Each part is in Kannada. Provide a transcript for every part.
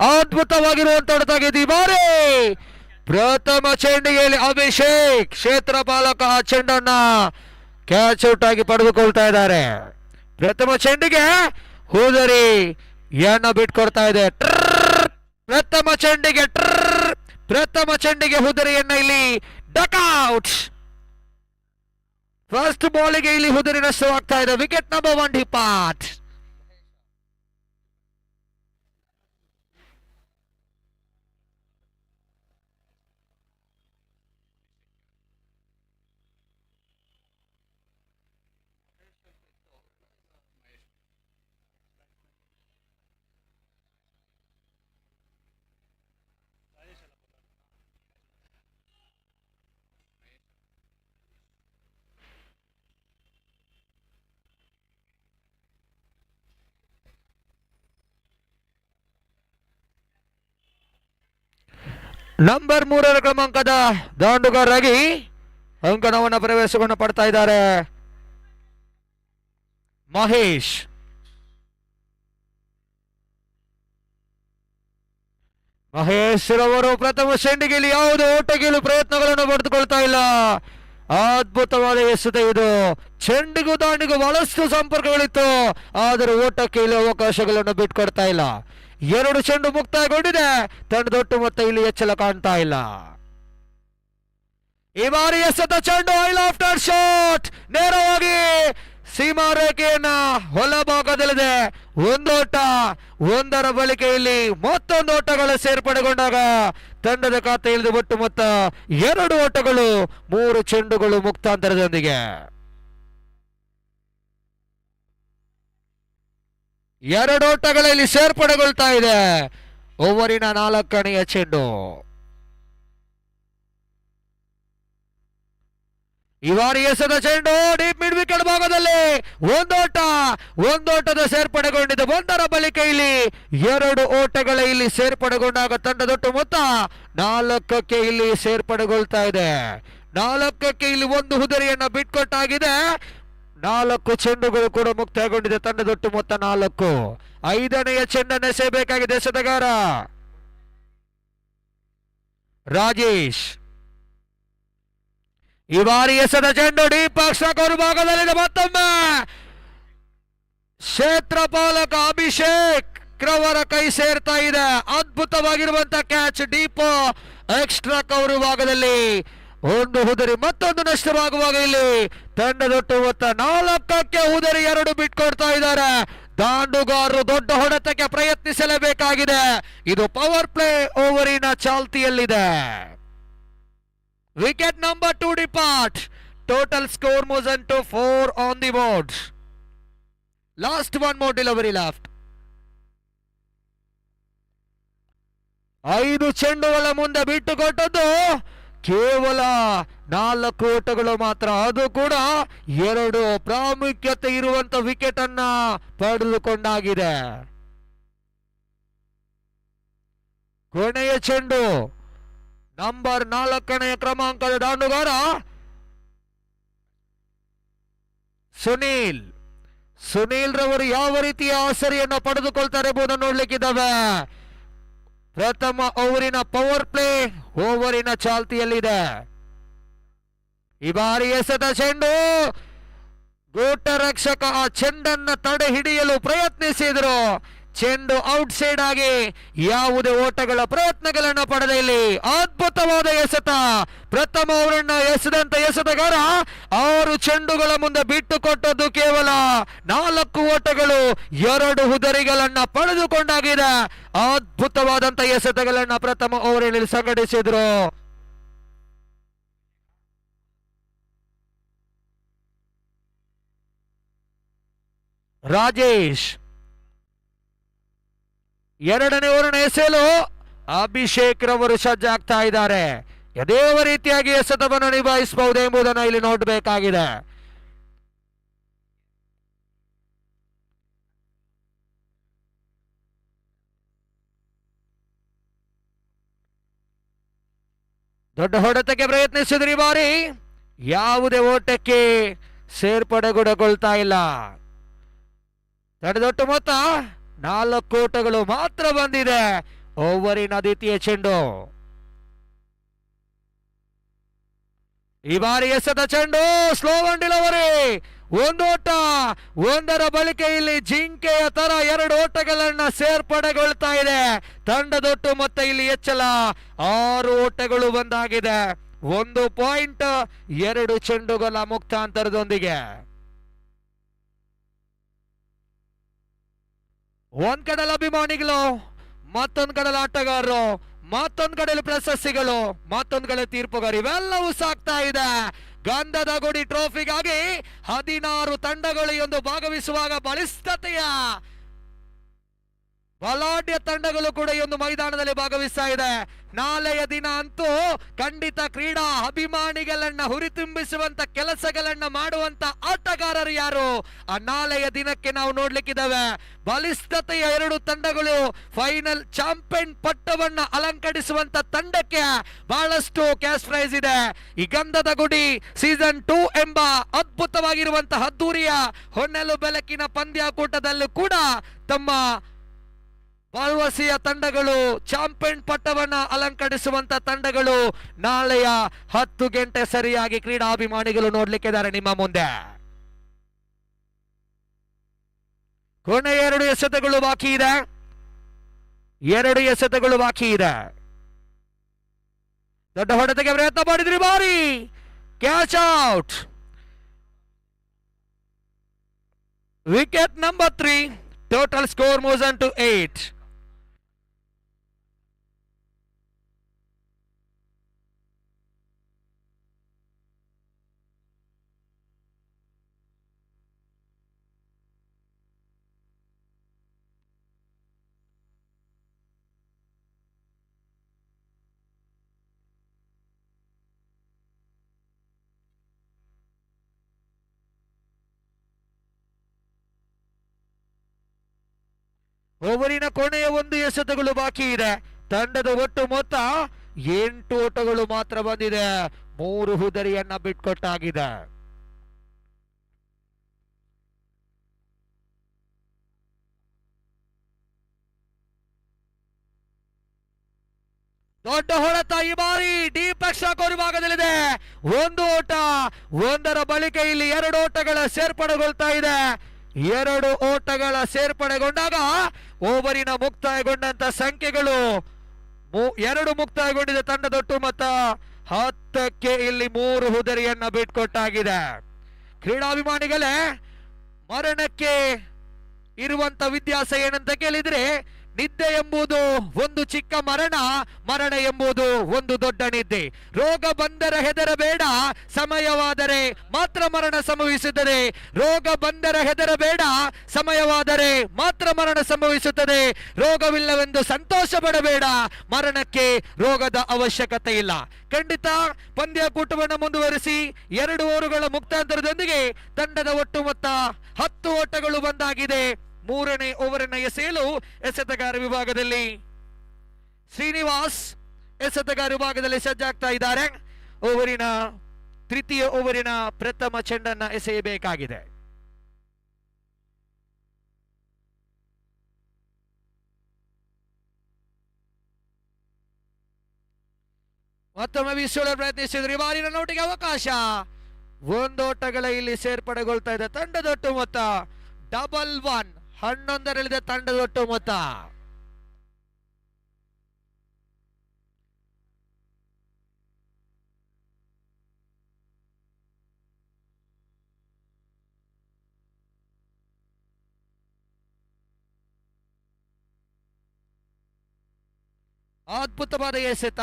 ಅದ್ಭುತವಾಗಿರುವಂತ ಹೊಡೆತಾಗಿದೆ ಈ ಬಾರಿ. ಪ್ರಥಮ ಚೆಂಡಿಗೆ ಅಭಿಷೇಕ್ ಕ್ಷೇತ್ರಪಾಲಕ ಆ ಚೆಂಡನ್ನ ಕ್ಯಾಚ್ ಔಟ್ ಆಗಿ ಪಡೆದುಕೊಳ್ತಾ ಇದ್ದಾರೆ. ಪ್ರಥಮ ಚೆಂಡಿಗೆ ಹೂದರಿ ಬಿಟ್ಕೊಡ್ತಾ ಇದೆ. ಪ್ರಥಮ ಚೆಂಡಿಗೆ ಹುದರಿಯನ್ನ ಇಲ್ಲಿ ಡಕ್ಔಟ್. ಫಸ್ಟ್ ಬಾಲಿಗೆ ಇಲ್ಲಿ ಹುದರಿ ನಷ್ಟವಾಗ್ತಾ ಇದೆ. Wicket number 1 depart. ನಂಬರ್ 3 ಕ್ರಮಾಂಕದ ದಾಂಡುಗಾರರಾಗಿ ಅಂಕಣವನ್ನು ಪ್ರವೇಶವನ್ನು ಪಡ್ತಾ ಇದ್ದಾರೆ ಮಹೇಶ್. ರವರು ಪ್ರಥಮ ಚೆಂಡಿಗೆ ಯಾವುದೇ ಓಟ ಗೆಲ್ಲುವ ಪ್ರಯತ್ನಗಳನ್ನು ಪಡೆದುಕೊಳ್ತಾ ಇಲ್ಲ. ಅದ್ಭುತವಾದ ಎಸೆತ ಇದು. ಚೆಂಡಿಗೂ ದಾಂಡಿಗೂ ಬಹಳಷ್ಟು ಸಂಪರ್ಕಗಳಿತ್ತು, ಆದರೆ ಓಟಕ್ಕೆ ಇಲ್ಲಿ ಅವಕಾಶಗಳನ್ನು ಬಿಟ್ಕೊಡ್ತಾ ಇಲ್ಲ. 2 ಚೆಂಡು ಮುಕ್ತಾಯಗೊಂಡಿದೆ. ತಂಡದೊಟ್ಟು ಮತ್ತೆ ಇಲ್ಲಿ ಎಚ್ಚಲ ಕಾಣ್ತಾ ಇಲ್ಲ. ಈ ಬಾರಿ ಎಸೆತ ಚೆಂಡು ಐಲ್ ಆಫ್ಟರ್ ಶಾಟ್ ನೇರವಾಗಿ ಸೀಮಾ ರೇಖೆಯನ್ನ ಹೊಲಭಾಗದಲ್ಲಿದೆ. ಒಂದೋಟ, ಒಂದರ ಬಳಿಕ ಇಲ್ಲಿ ಮತ್ತೊಂದು ಓಟಗಳು ಸೇರ್ಪಡೆಗೊಂಡಾಗ ತಂಡದ ಖಾತೆಯಲ್ಲಿ ಒಟ್ಟು ಮೊತ್ತ 2 ಓಟಗಳು, 3 ಚೆಂಡುಗಳು ಮುಕ್ತಾಂತರದೊಂದಿಗೆ. 2 ಓಟಗಳಲ್ಲಿ ಸೇರ್ಪಡೆಗೊಳ್ತಾ ಇದೆ. ಓವರಿನ 4ನೆಯ ಚೆಂಡು. ಈ ಬಾರಿ ಎಸೆದ ಚೆಂಡು ಡೀಪ್ ಮಿಡ್ ವಿಕೆಟ್ ಭಾಗದಲ್ಲಿ ಒಂದೋಟದ ಸೇರ್ಪಡೆಗೊಂಡಿದೆ. 1ರ ಬಳಿಕ ಇಲ್ಲಿ 2 ಓಟಗಳ ಇಲ್ಲಿ ಸೇರ್ಪಡೆಗೊಂಡಾಗ ತಂಡದೊಟ್ಟು ಮೊತ್ತ 4ಕ್ಕೆ ಇಲ್ಲಿ ಸೇರ್ಪಡೆಗೊಳ್ತಾ ಇದೆ. 4ಕ್ಕೆ ಇಲ್ಲಿ 1 ಹುದರಿಯನ್ನ ಬಿಟ್ಕೊಟ್ಟಾಗಿದೆ. 4 ಚೆಂಡುಗಳು ಕೂಡ ಮುಕ್ತಾಯಗೊಂಡಿದೆ. ತಂಡದೊಟ್ಟು ಮೊತ್ತ 4. 5ನೆಯ ಚೆಂಡನ್ನು ಎಸೆಯಬೇಕಾಗಿದೆ ಎಸೆತಗಾರ ರಾಜೇಶ್. ಈ ಬಾರಿ ಎಸೆದ ಚೆಂಡು ಡೀಪ್ ಅಕ್ಷಕರು ಭಾಗದಲ್ಲಿದೆ. ಮತ್ತೊಮ್ಮೆ ಕ್ಷೇತ್ರಪಾಲಕ ಅಭಿಷೇಕ್ ರವರ ಕೈ ಸೇರ್ತಾ ಇದೆ. ಅದ್ಭುತವಾಗಿರುವಂತಹ ಕ್ಯಾಚ್ ಡೀಪ್ ಎಕ್ಸ್ಟ್ರಾ ಕವರ್ ಭಾಗದಲ್ಲಿ. 1 ಹುದರಿ ಮತ್ತೊಂದು ನಷ್ಟವಾಗುವಾಗ ಇಲ್ಲಿ ತಂಡದೊಟ್ಟು ಮೊತ್ತ 4ಕ್ಕೆ ಹುದರಿ 2 ಬಿಟ್ಕೊಡ್ತಾ ಇದ್ದಾರೆ. ದಾಂಡುಗಾರರು ದೊಡ್ಡ ಹೊಡೆತಕ್ಕೆ ಪ್ರಯತ್ನಿಸಲೇಬೇಕಾಗಿದೆ. ಇದು ಪವರ್ ಪ್ಲೇ ಓವರಿನ ಚಾಲ್ತಿಯಲ್ಲಿದೆ. Wicket number 2 depart. Total score moves into 4 on the board. Last one more delivery left. 5 ಚೆಂಡುಗಳ ಮುಂದೆ ಬಿಟ್ಟುಕೊಟ್ಟದ್ದು ಕೇವಲ 4 ಓಟಗಳು ಮಾತ್ರ. ಅದು ಕೂಡ 2 ಪ್ರಾಮುಖ್ಯತೆ ಇರುವಂತ ವಿಕೆಟ್ ಅನ್ನ ಪಡೆದುಕೊಂಡಾಗಿದೆ. ಕೊನೆಯ ಚೆಂಡು ನಂಬರ್ 4ನೇ ಕ್ರಮಾಂಕದ ದಾಂಡುಗಾರ ಸುನೀಲ್ ರವರು ಯಾವ ರೀತಿಯ ಆಸರಿಯನ್ನು ಪಡೆದುಕೊಳ್ತಾರೆ ಎಂಬುದನ್ನು ನೋಡ್ಲಿಕ್ಕಿದ್ದಾವೆ. ಪ್ರಥಮ ಓವರಿನ ಪವರ್ ಪ್ಲೇ ಓವರಿನ ಚಾಲ್ತಿಯಲ್ಲಿದೆ. ಈ ಬಾರಿ ಎಸೆದ ಚೆಂಡು ಗೋಟ ರಕ್ಷಕ ಆ ಚೆಂಡನ್ನ ತಡೆ ಹಿಡಿಯಲು ಪ್ರಯತ್ನಿಸಿದ್ರು. ಚೆಂಡು ಔಟ್ ಸೈಡ್ ಆಗಿ ಯಾವುದೇ ಓಟಗಳ ಪ್ರಯತ್ನಗಳನ್ನು ಪಡೆದ ಇಲ್ಲಿ ಅದ್ಭುತವಾದ ಎಸೆತ. ಪ್ರಥಮ ಓವರನ್ನ ಎಸೆದಂತ ಎಸೆತಗಾರ 6 ಚೆಂಡುಗಳ ಮುಂದೆ ಬಿಟ್ಟುಕೊಟ್ಟದ್ದು ಕೇವಲ 4 ಓಟಗಳು, 2 ಹುದರಿಗಳನ್ನ ಪಡೆದುಕೊಂಡಾಗಿದೆ. ಅದ್ಭುತವಾದಂತ ಎಸೆತಗಳನ್ನ ಪ್ರಥಮ ಓವರಿನಲ್ಲಿ ಸಂಘಟಿಸಿದ್ರು. ರಾಜೇಶ್ 2ನೇ ಓವರನ್ನ ಎಸೆಯಲು ಅಭಿಷೇಕ್ ರವರು ಸಜ್ಜಾಗ್ತಾ ಇದ್ದಾರೆ. ಯಾವ ರೀತಿಯಾಗಿ ಎಸೆತವನ್ನು ನಿಭಾಯಿಸಬಹುದು ಎಂಬುದನ್ನು ಇಲ್ಲಿ ನೋಡಬೇಕಾಗಿದೆ. ದೊಡ್ಡ ಹೊಡೆತಕ್ಕೆ ಪ್ರಯತ್ನಿಸಿದ್ರಿ. ಬಾರಿ ಯಾವುದೇ ಓಟಕ್ಕೆ ಸೇರ್ಪಡೆಗೊಳ್ತಾ ಇಲ್ಲ. ತಡೆದೊಟ್ಟು ಮೊತ್ತ 4 ಓಟಗಳು ಮಾತ್ರ ಬಂದಿದೆ. ಓವರಿನ ದ್ವಿತೀಯ ಚೆಂಡು. ಈ ಬಾರಿ ಎಸೆದ ಚೆಂಡು ಸ್ಲೋ ಅಂಡ್ ಡಿಲಿವರಿ. 1 ಓಟ. 1ರ ಬಳಿಕ ಇಲ್ಲಿ ಜಿಂಕೆಯ ತರ 2 ಓಟಗಳನ್ನ ಸೇರ್ಪಡೆಗೊಳ್ತಾ ಇದೆ ತಂಡದೊಟ್ಟು. ಮತ್ತೆ ಇಲ್ಲಿ ಹೆಚ್ಚಳ 6 ಓಟಗಳು ಬಂದಾಗಿದೆ. 1 ಪಾಯಿಂಟ್ 2 ಚೆಂಡುಗಳ ಮುಕ್ತಾಂತರದೊಂದಿಗೆ. ಒಂದ್ ಕಡೆಯಲ್ಲಿ ಅಭಿಮಾನಿಗಳು, ಮತ್ತೊಂದ್ ಕಡೆಯಲ್ಲಿ ಆಟಗಾರರು, ಮತ್ತೊಂದ್ ಕಡೆಯಲ್ಲಿ ಪ್ರಶಸ್ತಿಗಳು, ಮತ್ತೊಂದ್ ಕಡೆ ತೀರ್ಪುಗಾರ, ಇವೆಲ್ಲವೂ ಸಾಕ್ತಾ ಇದೆ. ಗಂಧದ ಗುಡಿ ಟ್ರೋಫಿಗಾಗಿ 16 ತಂಡಗಳು ಈ ಒಂದು ಭಾಗವಹಿಸುವಾಗ ಬಲಿಷ್ಠತೆಯ ಬಲಾಢ್ಯ ತಂಡಗಳು ಕೂಡ ಈ ಒಂದು ಮೈದಾನದಲ್ಲಿ ಭಾಗವಹಿಸ್ತಾ ಇದೆ. ನಾಳೆಯ ದಿನ ಅಂತೂ ಖಂಡಿತ ಕ್ರೀಡಾ ಅಭಿಮಾನಿಗಳನ್ನ ಹುರಿತುಂಬಿಸುವಂತ ಕೆಲಸಗಳನ್ನ ಮಾಡುವಂತ ಆಟಗಾರರು ಯಾರು, ಆ ನಾಳೆಯ ದಿನಕ್ಕೆ ನಾವು ನೋಡ್ಲಿಕ್ಕಿದ್ದಾವೆ. ಬಲಿಷ್ಠತೆಯ 2 ತಂಡಗಳು ಫೈನಲ್ ಚಾಂಪಿಯನ್ ಪಟ್ಟವನ್ನ ಅಲಂಕರಿಸುವಂತ ತಂಡಕ್ಕೆ ಬಹಳಷ್ಟು ಕ್ಯಾಶ್ ಪ್ರೈಸ್ ಇದೆ. ಈ ಗಂಧದ ಗುಡಿ ಸೀಸನ್ 2 ಎಂಬ ಅದ್ಭುತವಾಗಿರುವಂತಹ ಅದ್ದೂರಿಯ ಹೊನ್ನೆಲು ಬೆಳಕಿನ ಪಂದ್ಯಾಕೂಟದಲ್ಲೂ ಕೂಡ ತಮ್ಮ ಭರವಸೆಯ ತಂಡಗಳು, ಚಾಂಪಿಯನ್ ಪಟ್ಟವನ್ನ ಅಲಂಕರಿಸುವಂತ ತಂಡಗಳು ನಾಳೆಯ 10 ಗಂಟೆ ಸರಿಯಾಗಿ ಕ್ರೀಡಾಭಿಮಾನಿಗಳು ನೋಡ್ಲಿಕ್ಕಿದ್ದಾರೆ ನಿಮ್ಮ ಮುಂದೆ. ಕೊನೆಯ 2 ಎಸೆತಗಳು ಬಾಕಿ ಇದೆ. 2 ಎಸೆತಗಳು ಬಾಕಿ ಇದೆ. ದೊಡ್ಡ ಹೊಡೆತಕ್ಕೆ ಪ್ರಯತ್ನ ಮಾಡಿದ್ರಿ, ಬಾರಿ catch out. Wicket number 3. Total score moves on to 8. ಓವರಿನ ಕೊನೆಯ 1 ಎಸೆತಗಳು ಬಾಕಿ ಇದೆ. ತಂಡದ ಒಟ್ಟು ಮೊತ್ತ 8 ಓಟಗಳು ಮಾತ್ರ ಬಂದಿದೆ. 3 ಹುದರಿಯನ್ನ ಬಿಟ್ಕೊಟ್ಟಾಗಿದೆ. ದೊಡ್ಡ ಹೊಡೆತ ಈ ಬಾರಿ ಡೀಪ್ ಎಕ್ಸ್ಟ್ರಾ ಕೋರ್ ಭಾಗದಲ್ಲಿದೆ. 1 ಓಟ. 1ರ ಬಳಿಕ ಇಲ್ಲಿ 2 ಓಟಗಳ ಸೇರ್ಪಡೆಗೊಳ್ತಾ ಇದೆ. 2 ಓಟಗಳ ಸೇರ್ಪಡೆಗೊಂಡಾಗ ಓವರಿನ ಮುಕ್ತಾಯಗೊಂಡಂತ ಸಂಖ್ಯೆಗಳು 2 ಮುಕ್ತಾಯಗೊಂಡಿದೆ ತಂಡದೊಟ್ಟು ಮೊತ್ತ 10ಕ್ಕೆ ಇಲ್ಲಿ 3 ಹುದರಿಯನ್ನ ಬಿಟ್ಕೊಟ್ಟಾಗಿದೆ. ಕ್ರೀಡಾಭಿಮಾನಿಗಳೇ, ಮರಣಕ್ಕೆ ಇರುವಂತ ವ್ಯತ್ಯಾಸ ಏನಂತ ಕೇಳಿದ್ರೆ, ನಿದ್ದೆ ಎಂಬುದು ಒಂದು ಚಿಕ್ಕ ಮರಣ, ಮರಣ ಎಂಬುದು ಒಂದು ದೊಡ್ಡ ನಿದ್ದೆ. ರೋಗ ಬಂದರೆ ಹೆದರಬೇಡ, ಸಮಯವಾದರೆ ಮಾತ್ರ ಮರಣ ಸಂಭವಿಸುತ್ತದೆ. ರೋಗ ಬಂದರೆ ಹೆದರಬೇಡ, ಸಮಯವಾದರೆ ಮಾತ್ರ ಮರಣ ಸಂಭವಿಸುತ್ತದೆ. ರೋಗವಿಲ್ಲವೆಂದು ಸಂತೋಷ ಪಡಬೇಡ, ಮರಣಕ್ಕೆ ರೋಗದ ಅವಶ್ಯಕತೆ ಇಲ್ಲ. ಖಂಡಿತ ಪಂದ್ಯಾಕೂಟವನ್ನು ಮುಂದುವರಿಸಿ 2 ಓವರುಗಳ ಮುಕ್ತಾಂತರದೊಂದಿಗೆ ತಂಡದ ಒಟ್ಟು ಮೊತ್ತ 10 ಓಟಗಳು ಬಂದಾಗಿದೆ. 3ನೇ ಓವರಿನ ಎಸೆಯಲು ಎಸೆತಗಾರ ವಿಭಾಗದಲ್ಲಿ ಶ್ರೀನಿವಾಸ್ ಎಸೆತಗಾರ ವಿಭಾಗದಲ್ಲಿ ಸಜ್ಜಾಗ್ತಾ ಇದ್ದಾರೆ. ತೃತೀಯ ಓವರಿನ ಪ್ರಥಮ ಚೆಂಡನ್ನ ಎಸೆಯಬೇಕಾಗಿದೆ. ಮತ್ತೊಮ್ಮೆ ಬೀಸೋಳ ಪ್ರಯತ್ನಿಸಿದ್ರು. ಈ ಬಾರಿನ ನೋಟಿಗೆ ಅವಕಾಶ. 1 ಓಟಗಳ ಇಲ್ಲಿ ಸೇರ್ಪಡೆಗೊಳ್ತಾ ಇದೆ ತಂಡದೊಟ್ಟು ಮೊತ್ತ 11. 11ರಲ್ಲಿದೆ ತಂಡದೊಟ್ಟು ಮೊತ್ತ. ಅದ್ಭುತವಾದ ಎಸೆತ.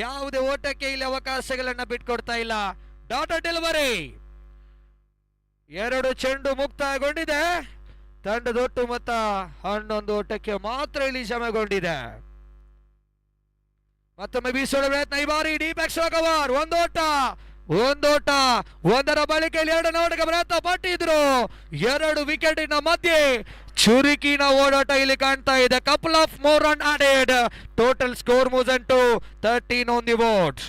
ಯಾವುದೇ ಓಟಕ್ಕೆ ಇಲ್ಲಿ ಅವಕಾಶಗಳನ್ನ ಬಿಟ್ಕೊಡ್ತಾ ಇಲ್ಲ. Daughter delivery. 2 ಚೆಂಡು ಮುಕ್ತಾಯಗೊಂಡಿದೆ. ತಂಡದೊಟ್ಟು ಮೊತ್ತ 11 ಓಟಕ್ಕೆ ಮಾತ್ರ ಇಲ್ಲಿ ಸಮಯಗೊಂಡಿದೆ. ಮತ್ತೊಮ್ಮೆ ಬೀಸೋಣ ಪ್ರಯತ್ನ. ಈ ಬಾರಿ ಡೀಪ್ ಎಕ್ಸ್ಟ್ರಾ ಕವರ್. 1 ಓಟ. 1ರ ಬಳಿಕ 2 ಓಟಕ್ಕೆ ಪ್ರಯತ್ನ ಪಟ್ಟಿದ್ರು. 2 ವಿಕೆಟಿನ ಮಧ್ಯೆ ಚುರುಕಿನ ಓಡಾಟ ಇಲ್ಲಿ ಕಾಣ್ತಾ ಇದೆ. Couple of more run added. Total score moves on to 13 on the board.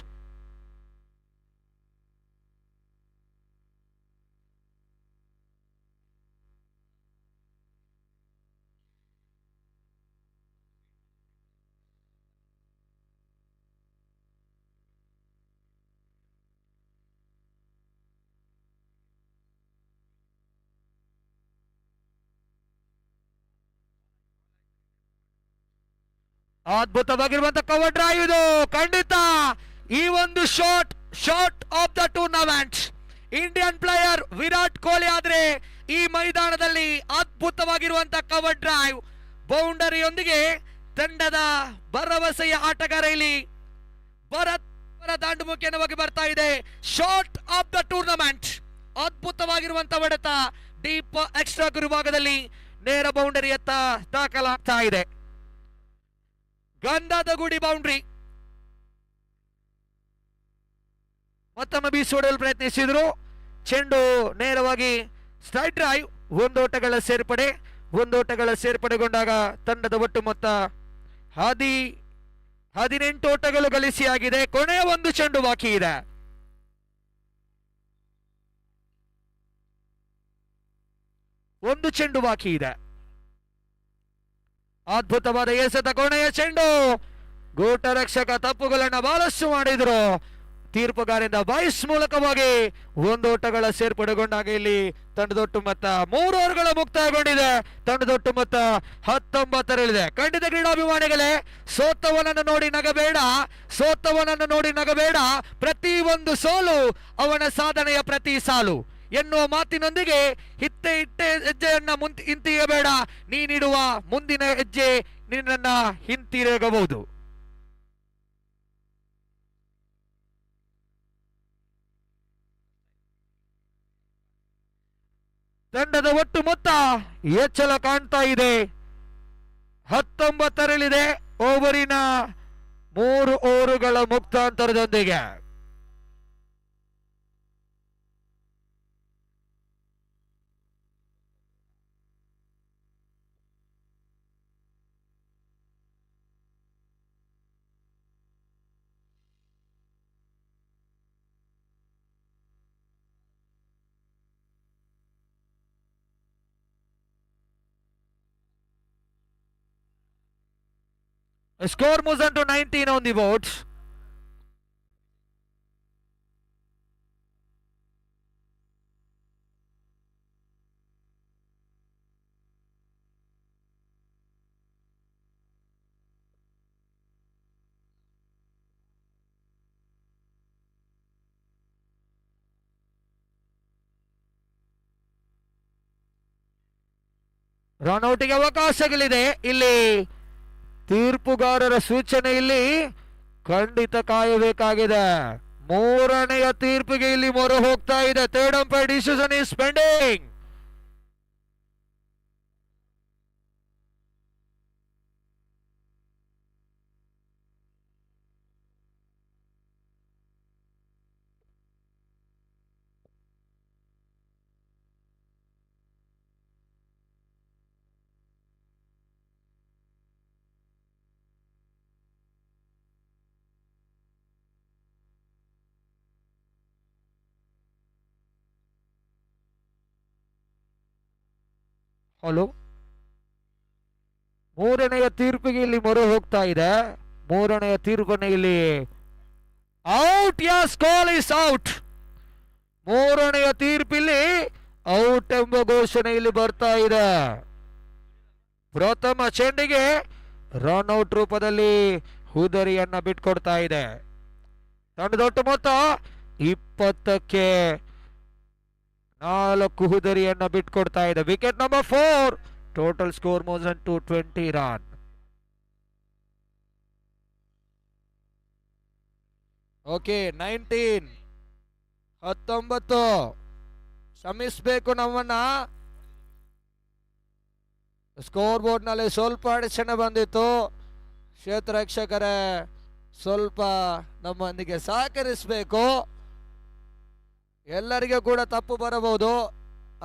ಅದ್ಭುತವಾಗಿರುವಂತ ಕವರ್ ಡ್ರೈವ್ ಇದು. ಖಂಡಿತ ಈ ಒಂದು shot of the tournament Indian player Virat Kohli ಆದ್ರೆ ಈ ಮೈದಾನದಲ್ಲಿ ಅದ್ಭುತವಾಗಿರುವಂತ ಕವರ್ ಡ್ರೈವ್ ಬೌಂಡರಿಯೊಂದಿಗೆ ತಂಡದ ಭರವಸೆಯ ಆಟಗಾರ ಇಲ್ಲಿ ಭರತ್ ದಾಂಡುಮುಖಿಯವಾಗಿ ಬರ್ತಾ ಇದೆ. ಶಾಟ್ ಆಫ್ ದ ಟೂರ್ನಮೆಂಟ್ ಅದ್ಭುತವಾಗಿರುವಂತ ಹೊಡೆತ ಡೀಪ್ ಎಕ್ಸ್ಟ್ರಾ ಗುರುಭಾಗದಲ್ಲಿ ನೇರ ಬೌಂಡರಿಯತ್ತ ದಾಖಲಾಗ್ತಾ ಇದೆ. ಗಂಧದ ಗುಡಿ ಬೌಂಡ್ರಿ ಮತ್ತೊಮ್ಮೆ ಬೀಸೋಡಲು ಪ್ರಯತ್ನಿಸಿದ್ರು. ಚೆಂಡು ನೇರವಾಗಿ ಸ್ಟ್ರೈಟ್ ಡ್ರೈವ್. ಒಂದೋಟಗಳ ಸೇರ್ಪಡೆಗೊಂಡಾಗ ತಂಡದ ಒಟ್ಟು ಮೊತ್ತ 18 ಓಟಗಳು ಗಳಿಸಿಯಾಗಿದೆ. ಕೊನೆಯ ಒಂದು ಚೆಂಡು ಬಾಕಿ ಇದೆ. ಒಂದು ಚೆಂಡು ಬಾಕಿ ಇದೆ. ಅದ್ಭುತವಾದ ಎಸೆತ ಕೊನೆಯ ಚೆಂಡು. ಗೂಟ ರಕ್ಷಕ ತಪ್ಪುಗಳನ್ನ ಬಹಳಷ್ಟು ಮಾಡಿದ್ರು. ತೀರ್ಪುಗಾರರಿಂದ ಬಾಯ್ಸ್ ಮೂಲಕವಾಗಿ ಒಂದೋಟಗಳ ಸೇರ್ಪಡೆಗೊಂಡಾಗ ಇಲ್ಲಿ ತಂಡದೊಟ್ಟು ಮೊತ್ತ 3 ಓವರ್ಗಳ ಮುಕ್ತಾಯಗೊಂಡಿದೆ. ತಂಡದೊಟ್ಟು ಮೊತ್ತ 19 ಖಂಡಿತ ಕ್ರೀಡಾಭಿಮಾನಿಗಳೇ, ಸೋತವನನ್ನು ನೋಡಿ ನಗಬೇಡ. ಪ್ರತಿ ಒಂದು ಸೋಲು ಅವನ ಸಾಧನೆಯ ಪ್ರತಿ ಸಾಲು ಎನ್ನುವ ಮಾತಿನೊಂದಿಗೆ ಇಟ್ಟೆ ಹೆಜ್ಜೆಯನ್ನ ಹಿಂತಿರಬೇಡ. ನೀನಿಡುವ ಮುಂದಿನ ಹೆಜ್ಜೆ ನಿನ್ನನ್ನ ಹಿಂತಿರುಗಬಹುದು. ತಂಡದ ಒಟ್ಟು ಮೊತ್ತ ಹೆಚ್ಚಳ ಕಾಣ್ತಾ ಇದೆ. 19 ಓವರಿನ 3 ಓವರುಗಳ ಮುಕ್ತಾಂತರದೊಂದಿಗೆ. Score moves on to 19 on the boards. ರನ್ಔಟಿಗೆ ಅವಕಾಶಗಳಿದೆ. ಇಲ್ಲಿ ತೀರ್ಪುಗಾರರ ಸೂಚನೆ ಇಲ್ಲಿ ಖಂಡಿತ ಕಾಯಬೇಕಾಗಿದೆ. 3ನೆಯ ತೀರ್ಪಿಗೆ ಇಲ್ಲಿ ಮೊರೆ ಹೋಗ್ತಾ ಇದೆ. Third umpire decision is pending. Hello, 3ನೆಯ ತೀರ್ಪಿಗೆ ಇಲ್ಲಿ ಮೊರೆ ಹೋಗ್ತಾ ಇದೆ. 3ನೆಯ ತೀರ್ಪನ್ನು ಇಲ್ಲಿ out. Yes, call is out. 3ನೆಯ ತೀರ್ಪಿಲ್ಲಿ ಔಟ್ ಎಂಬ ಘೋಷಣೆ ಇಲ್ಲಿ ಬರ್ತಾ ಇದೆ. ಪ್ರಥಮ ಚೆಂಡಿಗೆ ರನ್ ಔಟ್ ರೂಪದಲ್ಲಿ ಹುದರಿಯನ್ನ ಬಿಟ್ಕೊಡ್ತಾ ಇದೆ. ತಂಡದೊಟ್ಟು ಮೊತ್ತ 20ಕ್ಕೆ 4 ಹುದರಿಯನ್ನ ಬಿಟ್ಕೊಡ್ತಾ ಇದೆ. Wicket number 4. Total score moves on to 20 run. Okay, 19 ಶ್ರಮಿಸಬೇಕು ನಮ್ಮನ್ನ. ಸ್ಕೋರ್ ಬೋರ್ಡ್ ನಲ್ಲಿ ಸ್ವಲ್ಪ ಅಡಚಣೆ ಬಂದಿತ್ತು. ಕ್ಷೇತ್ರ ರಕ್ಷಕರೇ ಸ್ವಲ್ಪ ನಮ್ಮೊಂದಿಗೆ ಸಹಕರಿಸಬೇಕು. ಎಲ್ಲರಿಗೂ ಕೂಡ ತಪ್ಪು ಬರಬಹುದು.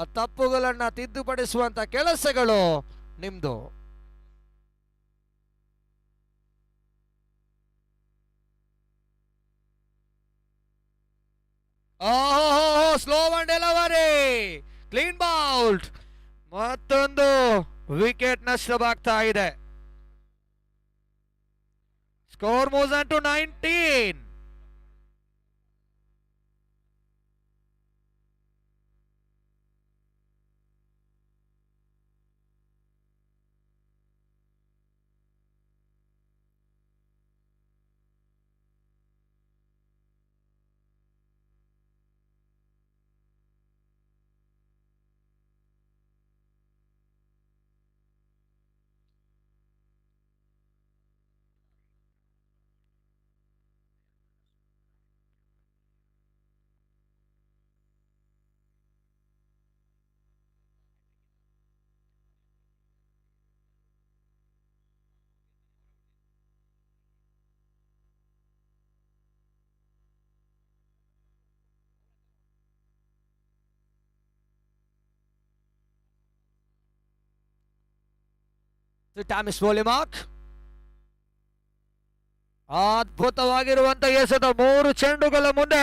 ಆ ತಪ್ಪುಗಳನ್ನ ತಿದ್ದುಪಡಿಸುವಂತ ಕೆಲಸಗಳು ನಿಮ್ದು. Slow and delivery, clean bowled. ಮತ್ತೊಂದು ವಿಕೆಟ್ ನಷ್ಟವಾಗ್ತಾ ಇದೆ. Score moves on to 19. ಟಾಮಿಸ್ ಬೋಲಿಮಾಕ್ ಅದ್ಭುತವಾಗಿರುವಂತ ಎಸೆತ 3 ಚೆಂಡುಗಳ ಮುಂದೆ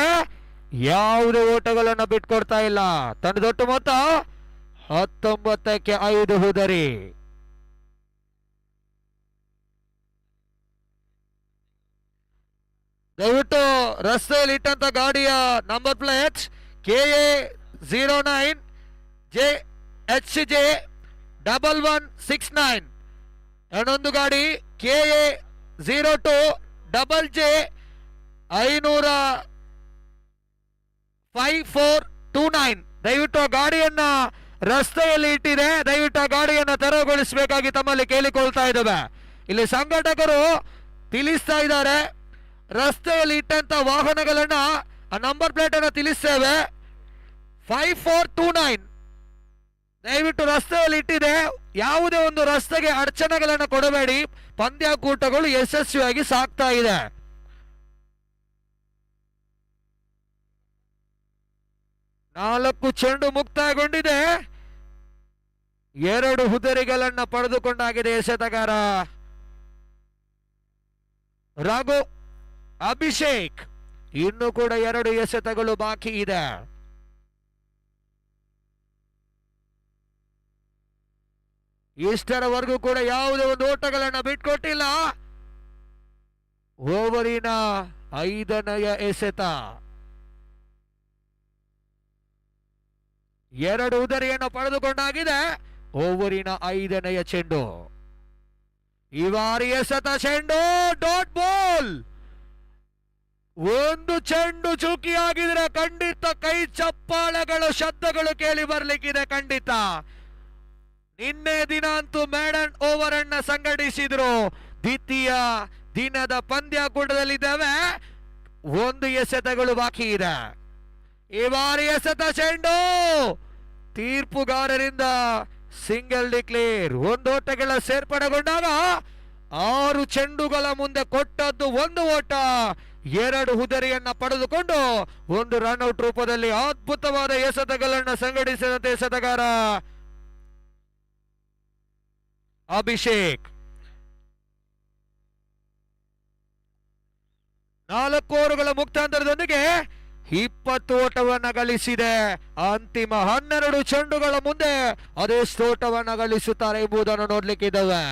ಯಾವುದೇ ಓಟಗಳನ್ನು ಬಿಟ್ಕೊಡ್ತಾ ಇಲ್ಲ. ತಂಡದೊಟ್ಟು ಮೊತ್ತ 19ಕ್ಕೆ 5 ಹುದರಿ. ದಯವಿಟ್ಟು ರಸ್ತೆಯಲ್ಲಿ ಇಟ್ಟಂತ ಗಾಡಿಯ ನಂಬರ್ ಪ್ಲೇಟ್ KA09 JHJ 1169. ಇನ್ನೊಂದು ಗಾಡಿ KA02 JJ 5429. ದಯವಿಟ್ಟು ಆ ಗಾಡಿಯನ್ನ ರಸ್ತೆಯಲ್ಲಿ ಇಟ್ಟಿದೆ, ದಯವಿಟ್ಟು ಆ ಗಾಡಿಯನ್ನ ತೆರವುಗೊಳಿಸಬೇಕಾಗಿ ತಮ್ಮಲ್ಲಿ ಕೇಳಿಕೊಳ್ತಾ ಇದ್ದೇವೆ. ಇಲ್ಲಿ ಸಂಘಟಕರು ತಿಳಿಸ್ತಾ ಇದ್ದಾರೆ, ರಸ್ತೆಯಲ್ಲಿ ಇಟ್ಟಂತ ವಾಹನಗಳನ್ನ ಆ ನಂಬರ್ ಪ್ಲೇಟ್ ಅನ್ನು ತಿಳಿಸ್ತೇವೆ. 5429 ದಯವಿಟ್ಟು ರಸ್ತೆಯಲ್ಲಿ ಇಟ್ಟಿದೆ, ಯಾವುದೇ ಒಂದು ರಸ್ತೆಗೆ ಅಡಚಣೆಗಳನ್ನು ಕೊಡಬೇಡಿ. ಪಂದ್ಯಾಕೂಟಗಳು ಯಶಸ್ವಿಯಾಗಿ ಸಾಗ್ತಾ ಇದೆ. ನಾಲ್ಕು ಚೆಂಡು ಮುಕ್ತಾಯಗೊಂಡಿದೆ. 2 ಹುದರಿಗಳನ್ನ ಪಡೆದುಕೊಂಡಾಗಿದೆ ಎಸೆತಗಾರ ರಘು ಅಭಿಷೇಕ್. ಇನ್ನು ಕೂಡ 2 ಎಸೆತಗಳು ಬಾಕಿ ಇದೆ. ಇಷ್ಟರವರೆಗೂ ಕೂಡ ಯಾವುದೇ ಒಂದು ಓಟಗಳನ್ನ ಬಿಟ್ಕೊಟ್ಟಿಲ್ಲ. ಓವರಿನ 5ನೆಯ ಎಸೆತ, 2 ಉದರಿಯನ್ನು ಪಡೆದುಕೊಂಡಾಗಿದೆ. ಓವರಿನ 5ನೆಯ ಚೆಂಡು. ಈ ಬಾರಿ ಎಸೆತ ಚೆಂಡು ಡಾಟ್ ಬಾಲ್. ಒಂದು ಚೆಂಡು ಚುಕಿಯಾಗಿದ್ರೆ ಖಂಡಿತ ಕೈ ಚಪ್ಪಾಳೆಗಳು ಶಬ್ದಗಳು ಕೇಳಿ ಬರ್ಲಿಕ್ಕಿದೆ. ಖಂಡಿತ ನಿನ್ನೆ ದಿನ ಅಂತೂ ಮೇಡನ್ ಓವರ್ ಅನ್ನ ಸಂಘಟಿಸಿದ್ರು. ದ್ವಿತೀಯ ದಿನದ ಪಂದ್ಯಾಕೂಟದಲ್ಲಿದ್ದಾವೆ. 1 ಎಸೆತಗಳು ಬಾಕಿ ಇದೆ. ಈ ಬಾರಿ ಎಸೆತ ಚೆಂಡು ತೀರ್ಪುಗಾರರಿಂದ ಸಿಂಗಲ್ ಡಿಕ್ಲೇರ್. 1 ಓಟಗಳ ಸೇರ್ಪಡೆಗೊಂಡಾಗ 6 ಚೆಂಡುಗಳ ಮುಂದೆ ಕೊಟ್ಟದ್ದು 1 ಓಟ. 2 ಹುದರಿಯನ್ನ ಪಡೆದುಕೊಂಡು 1 ರನ್ಔಟ್ ರೂಪದಲ್ಲಿ ಅದ್ಭುತವಾದ ಎಸೆತಗಳನ್ನು ಸಂಘಟಿಸಿದಂತೆ ಎಸೆತಗಾರ ಅಭಿಷೇಕ್. 4 ಓವರುಗಳ ಮುಕ್ತಾಂತರದೊಂದಿಗೆ 20 ಓಟವನ್ನು ಗಳಿಸಿದೆ. ಅಂತಿಮ 12 ಚೆಂಡುಗಳ ಮುಂದೆ ಅದೆಷ್ಟು ಓಟವನ್ನು ಗಳಿಸುತ್ತಾರೆ ಎಂಬುದನ್ನು ನೋಡ್ಲಿಕ್ಕಿದ್ದಾವೆ.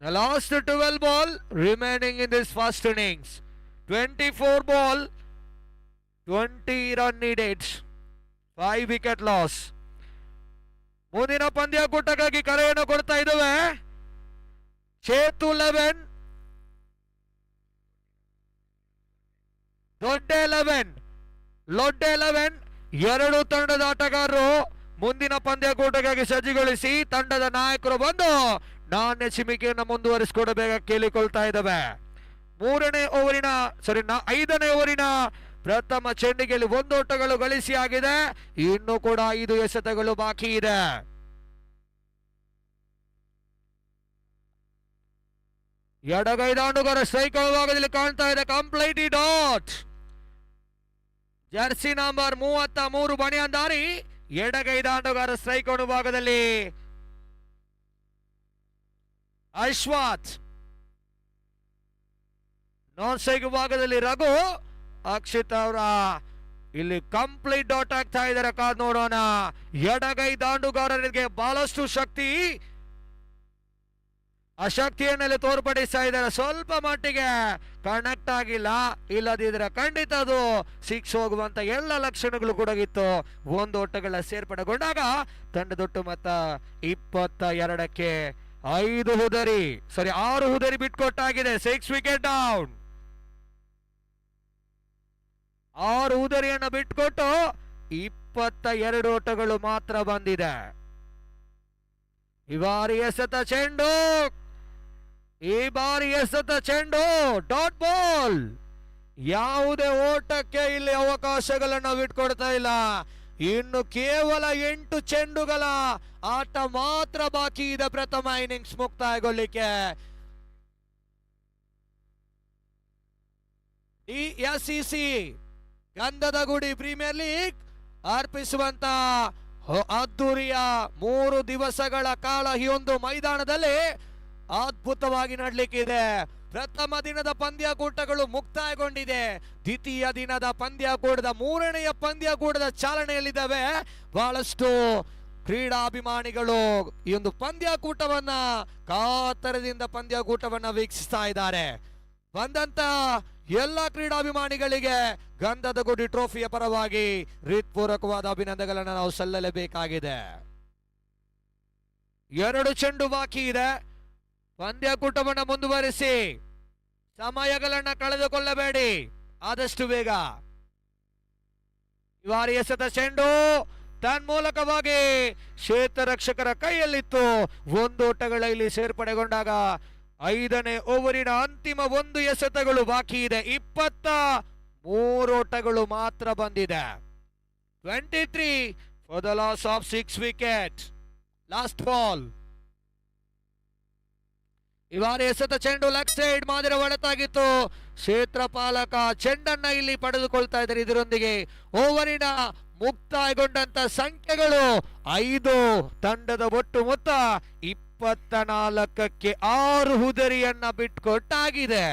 The last 12 ball remaining in this first innings. 24 ball, 20 run needed, 5 wicket loss. ಮುಂದಿನ ಪಂದ್ಯಾಕೂಟಕ್ಕಾಗಿ ಕರೆಯನ್ನು ಕೊಡ್ತಾ ಇದ್ದೇವೆ. ಚೇತು 11, ದೊಡ್ಡೆ 11, ಲೊಡ್ಡೆ 11. 2 ತಂಡದ ಆಟಗಾರರು ಮುಂದಿನ ಪಂದ್ಯಾಕೂಟಕ್ಕಾಗಿ ಸಜ್ಜುಗೊಳಿಸಿ ತಂಡದ ನಾಯಕರು ಬಂದು ನಾಣ್ಯ ಚಿಮಿಕೆಯನ್ನು ಮುಂದುವರಿಸಿಕೊಡಬೇಕು ಕೇಳಿಕೊಳ್ತಾ ಇದ್ದಾವೆ. 5ನೇ ಓವರಿನ ಪ್ರಥಮ ಚೆಂಡಿಗೆಯಲ್ಲಿ 1 ಓಟಗಳು ಗಳಿಸಿ ಆಗಿದೆ. ಇನ್ನು ಕೂಡ 5 ಎಸೆತಗಳು ಬಾಕಿ ಇದೆ. ಎಡಗೈ ದಾಂಡುಗಾರ ಸ್ಟ್ರೈಕ್ ಭಾಗದಲ್ಲಿ ಕಾಣ್ತಾ ಇದೆ. Complete dot. ಜರ್ಸಿ ನಂಬರ್ 33 ಬಣಿಯಂದಾರಿ ಎಡಗೈ ದಾಂಡುಗಾರ ಸ್ಟ್ರೈಕ್ ಭಾಗದಲ್ಲಿ ಅಶ್ವಾತ್. ನಾನ್ ಸ್ಟ್ರೈಕ್ ಭಾಗದಲ್ಲಿ ರಘು. ಅಕ್ಷಿತ್ ಅವರ ಇಲ್ಲಿ ಕಂಪ್ಲೀಟ್ ಡಾಟ್ ಆಗ್ತಾ ಇದ್ದಾರೆ. ಕಾದ್ ನೋಡೋಣ. ಎಡಗೈ ದಾಂಡುಗಾರರಿಗೆ ಬಹಳಷ್ಟು ಶಕ್ತಿ, ಆ ಶಕ್ತಿಯನ್ನೆಲ್ಲ ತೋರ್ಪಡಿಸ್ತಾ ಇದ್ದಾರೆ. ಸ್ವಲ್ಪ ಮಟ್ಟಿಗೆ ಕನೆಕ್ಟ್ ಆಗಿಲ್ಲ, ಇಲ್ಲದಿದ್ರೆ ಖಂಡಿತ ಅದು 6 ಹೋಗುವಂತ ಎಲ್ಲ ಲಕ್ಷಣಗಳು ಕೂಡ ಇತ್ತು. 1 ಓಟಗಳ ಸೇರ್ಪಡೆಗೊಂಡಾಗ ತಂಡದೊಟ್ಟು ಮೊತ್ತ 22ಕ್ಕೆ 6 ಹುದರಿ ಬಿಟ್ಕೊಟ್ಟಾಗಿದೆ. 6 ವಿಕೆಟ್ ಡೌನ್. 6 ಹುದರಿಯನ್ನು ಬಿಟ್ಕೊಟ್ಟು 22 ಓಟಗಳು ಮಾತ್ರ ಬಂದಿದೆ. ಈ ಬಾರಿ ಎಸೆತ ಚೆಂಡು ಡಾಟ್ ಬಾಲ್. ಯಾವುದೇ ಓಟಕ್ಕೆ ಇಲ್ಲಿ ಅವಕಾಶಗಳನ್ನು ಬಿಟ್ಕೊಡ್ತಾ ಇಲ್ಲ. ಇನ್ನು ಕೇವಲ 8 ಚೆಂಡುಗಳ ಆಟ ಮಾತ್ರ ಬಾಕಿ ಇದೆ ಪ್ರಥಮ ಇನ್ನಿಂಗ್ಸ್ ಮುಕ್ತಾಯಗೊಳ್ಳಿಕ್ಕೆ. DSCC ಗಂಧದ ಗುಡಿ ಪ್ರೀಮಿಯರ್ ಲೀಗ್ ಅರ್ಪಿಸುವಂತ ಅದ್ದೂರಿಯ 3 ದಿವಸಗಳ ಕಾಲ ಈ ಒಂದು ಮೈದಾನದಲ್ಲಿ ಅದ್ಭುತವಾಗಿ ನಡ್ಲಿಕ್ಕಿದೆ. ಪ್ರಥಮ ದಿನದ ಪಂದ್ಯಕೂಟಗಳು ಮುಕ್ತಾಯಗೊಂಡಿದೆ. ದ್ವಿತೀಯ ದಿನದ ಪಂದ್ಯಕೂಟದ 3ನೆಯ ಪಂದ್ಯಕೂಟದ ಚಾಲನೆಯಲ್ಲಿದ್ದಾವೆ. ಬಹಳಷ್ಟು ಕ್ರೀಡಾಭಿಮಾನಿಗಳು ಈ ಒಂದು ಪಂದ್ಯಕೂಟವನ್ನ ಕಾತರದಿಂದ ಪಂದ್ಯಕೂಟವನ್ನ ವೀಕ್ಷಿಸ್ತಾ ಇದ್ದಾರೆ. ಬಂದಂತ ಎಲ್ಲ ಕ್ರೀಡಾಭಿಮಾನಿಗಳಿಗೆ ಗಂಧದ ಗುಡಿ ಟ್ರೋಫಿಯ ಪರವಾಗಿ ಹೃತ್ಪೂರ್ವಕವಾದ ಅಭಿನಂದನೆಗಳನ್ನು ನಾವು ಸಲ್ಲಲೇಬೇಕಾಗಿದೆ. 2 ಚೆಂಡು ಬಾಕಿ ಇದೆ. ಪಂದ್ಯಕೂಟವನ್ನು ಮುಂದುವರಿಸಿ, ಸಮಯಗಳನ್ನ ಕಳೆದುಕೊಳ್ಳಬೇಡಿ, ಆದಷ್ಟು ಬೇಗ. ಈ ಬಾರಿ ಎಸೆದ ಚೆಂಡು ತನ್ಮೂಲಕವಾಗಿ ಕ್ಷೇತ್ರರಕ್ಷಕರ ಕೈಯಲ್ಲಿತ್ತು. 1 ಓಟಗಳ ಇಲ್ಲಿ ಸೇರ್ಪಡೆಗೊಂಡಾಗ 5ನೇ ಓವರಿನ ಅಂತಿಮ 1 ಎಸೆತಗಳು ಬಾಕಿ ಇದೆ. 23 ಓಟಗಳು ಮಾತ್ರ ಬಂದಿದೆ. 23 for the loss of 6 wicket. Last ball. ಈ ಬಾರಿ ಎಸೆತ ಚೆಂಡು ಲೆಗ್ ಸೈಡ್ ಮಾದರಿ ಹೊಡೆತಾಗಿತ್ತು. ಕ್ಷೇತ್ರಪಾಲಕ ಚೆಂಡನ್ನ ಇಲ್ಲಿ ಪಡೆದುಕೊಳ್ತಾ ಇದ್ದಾರೆ. ಇದರೊಂದಿಗೆ ಓವರಿನ ಮುಕ್ತಾಯಗೊಂಡಂತ ಸಂಖ್ಯೆಗಳು 5. ತಂಡದ ಒಟ್ಟು ಮೊತ್ತ 24ಕ್ಕೆ 6 ಹುದರಿಯನ್ನ ಬಿಟ್ಕೊಟ್ಟಾಗಿದೆ.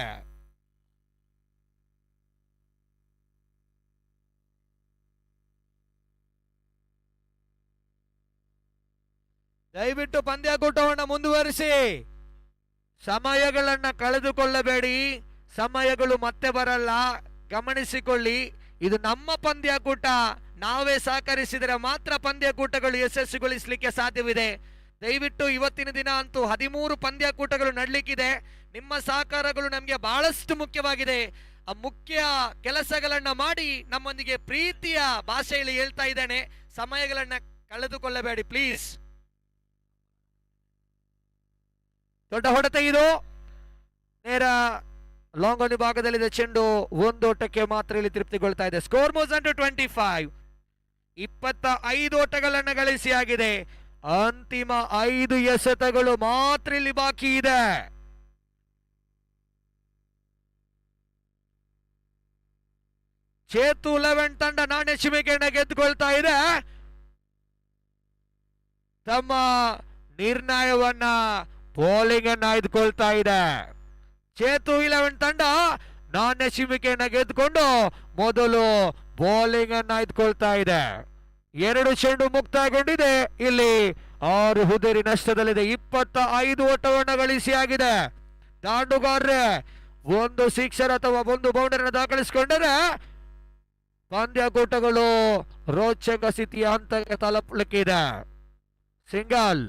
ದಯವಿಟ್ಟು ಪಂದ್ಯಕೂಟವನ್ನು ಮುಂದುವರಿಸಿ, ಸಮಯಗಳನ್ನ ಕಳೆದುಕೊಳ್ಳಬೇಡಿ. ಸಮಯಗಳು ಮತ್ತೆ ಬರಲ್ಲ, ಗಮನಿಸಿಕೊಳ್ಳಿ. ಇದು ನಮ್ಮ ಪಂದ್ಯಕೂಟ. ನಾವೇ ಸಹಕರಿಸಿದರೆ ಮಾತ್ರ ಪಂದ್ಯಕೂಟಗಳು ಯಶಸ್ವಿಗೊಳಿಸಲಿಕ್ಕೆ ಸಾಧ್ಯವಿದೆ. ದಯವಿಟ್ಟು ಇವತ್ತಿನ ದಿನ ಅಂತೂ 13 ಪಂದ್ಯಕೂಟಗಳು ನಡಲಿಕ್ಕಿದೆ. ನಿಮ್ಮ ಸಹಕಾರಗಳು ನಮಗೆ ಬಹಳಷ್ಟು ಮುಖ್ಯವಾಗಿದೆ. ಆ ಮುಖ್ಯ ಕೆಲಸಗಳನ್ನ ಮಾಡಿ ನಮ್ಮೊಂದಿಗೆ ಪ್ರೀತಿಯ ಭಾಷೆಯಲ್ಲಿ ಹೇಳ್ತಾ ಇದ್ದೇನೆ, ಸಮಯಗಳನ್ನ ಕಳೆದುಕೊಳ್ಳಬೇಡಿ ಪ್ಲೀಸ್. ದೊಡ್ಡ ಹೊಡೆತ ಇದು. ನೇರ ಲಾಂಗ್ ಆನ್ ಭಾಗದಲ್ಲಿದೆ ಚೆಂಡು. 1 ಓಟಕ್ಕೆ ಮಾತ್ರ ಇಲ್ಲಿ ತೃಪ್ತಿಗೊಳ್ತಾ ಇದೆ. ಸ್ಕೋರ್ ಮೂವ್ಸ್ ಅಂಟು 25. 25 ಓಟಗಳನ್ನ ಗಳಿಸಿ ಆಗಿದೆ. ಅಂತಿಮ 5 ಎಸೆತಗಳು ಮಾತ್ರ ಇಲ್ಲಿ ಬಾಕಿ ಇದೆ. ಚೇತು 11 ತಂಡ ನಾಣ್ಯ ಚಿಮಿಕೆಯನ್ನ ಗೆದ್ದುಕೊಳ್ತಾ ಇದೆ. ತಮ್ಮ ನಿರ್ಣಯವನ್ನ ಬೌಲಿಂಗ್ ಅನ್ನ ಆಯ್ದುಕೊಳ್ತಾ ಇದೆ. ಚೇತು 11 ತಂಡ ನಾಣ್ಯ ಚಿಮಿಕೆಯನ್ನ ಗೆದ್ದುಕೊಂಡು ಮೊದಲು ಬೌಲಿಂಗ್ ಅನ್ನ ಆಯ್ದುಕೊಳ್ತಾ ಇದೆ. 2 ಚೆಂಡು ಮುಕ್ತಾಯಗೊಂಡಿದೆ. ಇಲ್ಲಿ 6 ಹುದರಿ ನಷ್ಟದಲ್ಲಿದೆ. 25 ಓಟವನ್ನು ಗಳಿಸಿ ಆಗಿದೆ. ದಾಂಡುಗಾರ್ರೆ 1 ಸಿಕ್ಸರ್ ಅಥವಾ 1 ಬೌಂಡರಿಯನ್ನು ದಾಖಲಿಸಿಕೊಂಡರೆ ಪಂದ್ಯಕೂಟಗಳು ರೋಚಕ ಸ್ಥಿತಿಯ ಹಂತಕ್ಕೆ ತಲುಪಲಿಕ್ಕಿದೆ. ಸಿಂಗಲ್.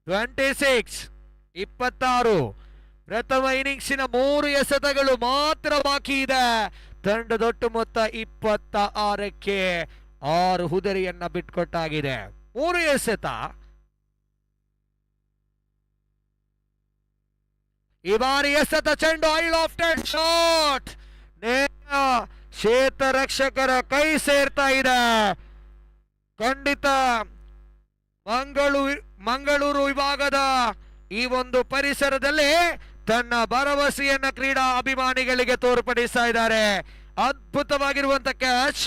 26. ಪ್ರಥಮ ಇನ್ನಿಂಗ್ಸಿನ 3 ಎಸೆತಗಳು ಮಾತ್ರ ಬಾಕಿ ಇದೆ. ತಂಡದೊಟ್ಟು ಮೊತ್ತ 26ಕ್ಕೆ 6 ಹುದರಿಯನ್ನ ಬಿಟ್ಕೊಟ್ಟಾಗಿದೆ. 3 ಎಸೆತ. ಈ ಬಾರಿ ಎಸೆತ ಚೆಂಡು ಐ ಲಾಫ್ಟೆಡ್ ಶಾಟ್ ಕ್ಷೇತ್ರ ರಕ್ಷಕರ ಕೈ ಸೇರ್ತಾ ಇದೆ. ಖಂಡಿತ ಮಂಗಳೂರು ವಿಭಾಗದ ಈ ಒಂದು ಪರಿಸರದಲ್ಲಿ ತನ್ನ ಭರವಸೆಯನ್ನ ಕ್ರೀಡಾ ಅಭಿಮಾನಿಗಳಿಗೆ ತೋರ್ಪಡಿಸ್ತಾ ಇದ್ದಾರೆ. ಅದ್ಭುತವಾಗಿರುವಂತ ಕ್ಯಾಚ್.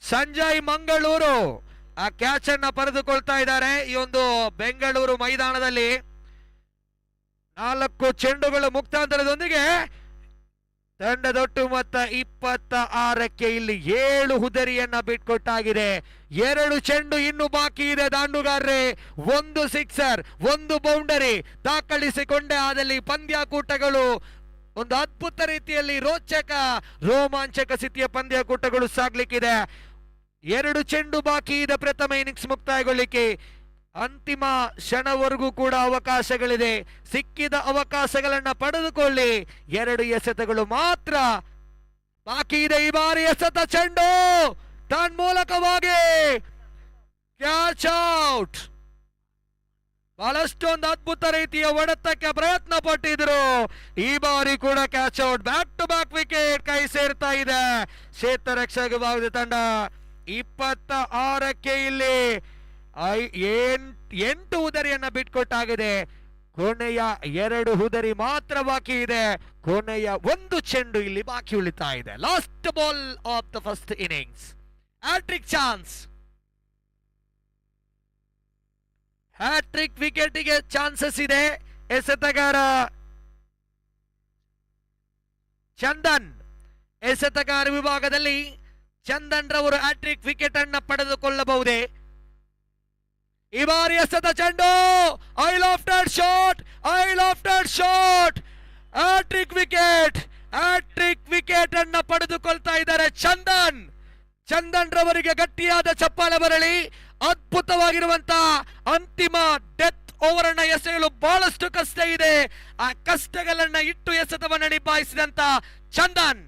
ಸಂಜಯ್ ಮಂಗಳೂರು ಆ ಕ್ಯಾಚ್ ಅನ್ನ ಪಡೆದುಕೊಳ್ತಾ ಇದ್ದಾರೆ. ಈ ಒಂದು ಬೆಂಗಳೂರು ಮೈದಾನದಲ್ಲಿ 4 ಚೆಂಡುಗಳು ಮುಕ್ತಾಂತರದೊಂದಿಗೆ ತಂಡದೊಟ್ಟು ಮೊತ್ತ 26ಕ್ಕೆ ಇಲ್ಲಿ 7 ಹುದರಿಯನ್ನ ಬಿಟ್ಕೊಟ್ಟಾಗಿದೆ. 2 ಚೆಂಡು ಇನ್ನು ಬಾಕಿ ಇದೆ. ದಾಂಡುಗಾರ್ರೆ 1 ಸಿಕ್ಸರ್ 1 ಬೌಂಡರಿ ದಾಖಲಿಸಿಕೊಂಡೇ ಆದಲ್ಲಿ ಪಂದ್ಯಕೂಟಗಳು ಒಂದು ಅದ್ಭುತ ರೀತಿಯಲ್ಲಿ ರೋಮಾಂಚಕ ಸ್ಥಿತಿಯ ಪಂದ್ಯಕೂಟಗಳು ಸಾಗ್ಲಿಕ್ಕಿದೆ. 2 ಚೆಂಡು ಬಾಕಿ ಇದೆ ಪ್ರಥಮ ಇನ್ನಿಂಗ್ಸ್ ಮುಕ್ತಾಯಗೊಳ್ಳಿಕ್ಕೆ. ಅಂತಿಮ ಕ್ಷಣವರೆಗೂ ಕೂಡ ಅವಕಾಶಗಳಿದೆ. ಸಿಕ್ಕಿದ ಅವಕಾಶಗಳನ್ನ ಪಡೆದುಕೊಳ್ಳಿ. 2 ಎಸೆತಗಳು ಮಾತ್ರ ಬಾಕಿ ಇದೆ. ಈ ಬಾರಿ ಎಸೆತ ಚೆಂಡು ತನ್ಮೂಲಕವಾಗಿ ಕ್ಯಾಚ್ ಔಟ್. ಬಹಳಷ್ಟು ಒಂದು ಅದ್ಭುತ ರೀತಿಯ ಹೊಡೆತಕ್ಕೆ ಪ್ರಯತ್ನ ಪಟ್ಟಿದ್ರು. ಈ ಬಾರಿ ಕೂಡ catch out. Back to back wicket ಕೈ ಸೇರ್ತಾ ಇದೆ ಕ್ಷೇತ್ರ ರಕ್ಷಕ ವಿಭಾಗದ ತಂಡ. 26ಕ್ಕೆ ಇಲ್ಲಿ 8 ಉದರಿಯನ್ನ ಬಿಟ್ಕೊಟ್ಟಾಗಿದೆ. ಕೊನೆಯ 2 ಹುದರಿ ಮಾತ್ರ ಬಾಕಿ ಇದೆ. ಕೊನೆಯ 1 ಚೆಂಡು ಇಲ್ಲಿ ಬಾಕಿ ಉಳಿತಾ ಇದೆ. Last ball of the first innings. Hattrick chance. Hattrick ವಿಕೆಟ್ಗೆ ಚಾನ್ಸಸ್ ಇದೆ. ಎಸೆತಗಾರ ಚಂದನ್. ಎಸೆತಗಾರ ವಿಭಾಗದಲ್ಲಿ ಚಂದನ್ ರವರು ಹ್ಯಾಟ್ರಿಕ್ ವಿಕೆಟ್ ಅನ್ನ ಪಡೆದುಕೊಳ್ಳಬಹುದೇ? ಈ ಬಾರಿ ಎಸೆದ ಚೆಂಡು, a lofted shot, a lofted shot. Hattrick wicket, hattrick wicket ಅನ್ನ ಪಡೆದುಕೊಳ್ತಾ ಇದ್ದಾರೆ ಚಂದನ್. ಚಂದನ್ ರವರಿಗೆ ಗಟ್ಟಿಯಾದ ಚಪ್ಪಾಳೆ ಬರಲಿ. ಅದ್ಭುತವಾಗಿರುವಂತ ಅಂತಿಮ ಡೆತ್ ಓವರ್ ಅನ್ನ ಎಸೆಯಲು ಬಹಳಷ್ಟು ಕಷ್ಟ ಇದೆ. ಆ ಕಷ್ಟಗಳನ್ನ ಇಟ್ಟು ಎಸೆತವನ್ನ ನಿಭಾಯಿಸಿದಂತ ಚಂದನ್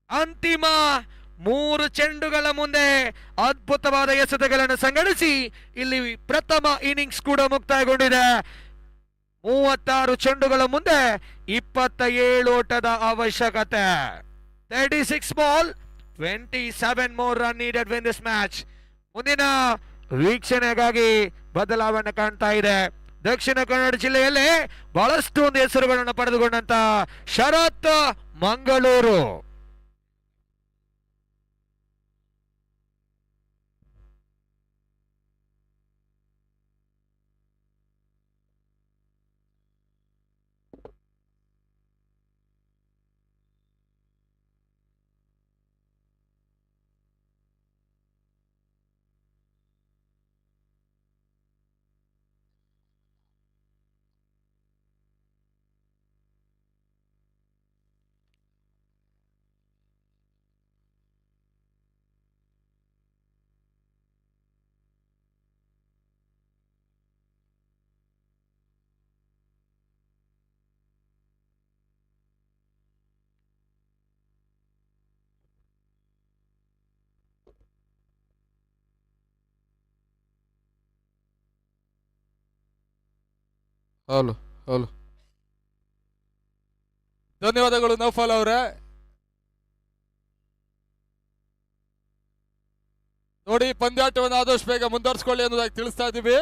ಅಂತಿಮ 3 ಚೆಂಡುಗಳ ಮುಂದೆ ಅದ್ಭುತವಾದ ಎಸೆತಗಳನ್ನು ಸಂಘಟಿಸಿ ಇಲ್ಲಿ ಪ್ರಥಮ ಇನ್ನಿಂಗ್ಸ್ ಕೂಡ ಮುಕ್ತಾಯಗೊಂಡಿದೆ. 36 ಚೆಂಡುಗಳ ಮುಂದೆ 27 ಓಟದ ಅವಶ್ಯಕತೆ. 36 ball, 27 more run needed win this match. ಮುಂದಿನ ವೀಕ್ಷಣೆಗಾಗಿ ಬದಲಾವಣೆ ಕಾಣ್ತಾ ಇದೆ. ದಕ್ಷಿಣ ಕನ್ನಡ ಜಿಲ್ಲೆಯಲ್ಲಿ ಬಹಳಷ್ಟು ಒಂದು ಹೆಸರುಗಳನ್ನು ಪಡೆದುಕೊಂಡಂತ ಶರತ್ ಮಂಗಳೂರು. ಹಲೋ ಹಲೋ, ಧನ್ಯವಾದಗಳು ನೌಫಲ್ ಅವರೇ. ನೋಡಿ, ಪಂದ್ಯಾಟವನ್ನು ಆದಷ್ಟು ಬೇಗ ಮುಂದುವರಿಸಿಕೊಳ್ಳಿ ಅನ್ನೋದಾಗಿ ತಿಳಿಸ್ತಾ ಇದ್ದೀವಿ.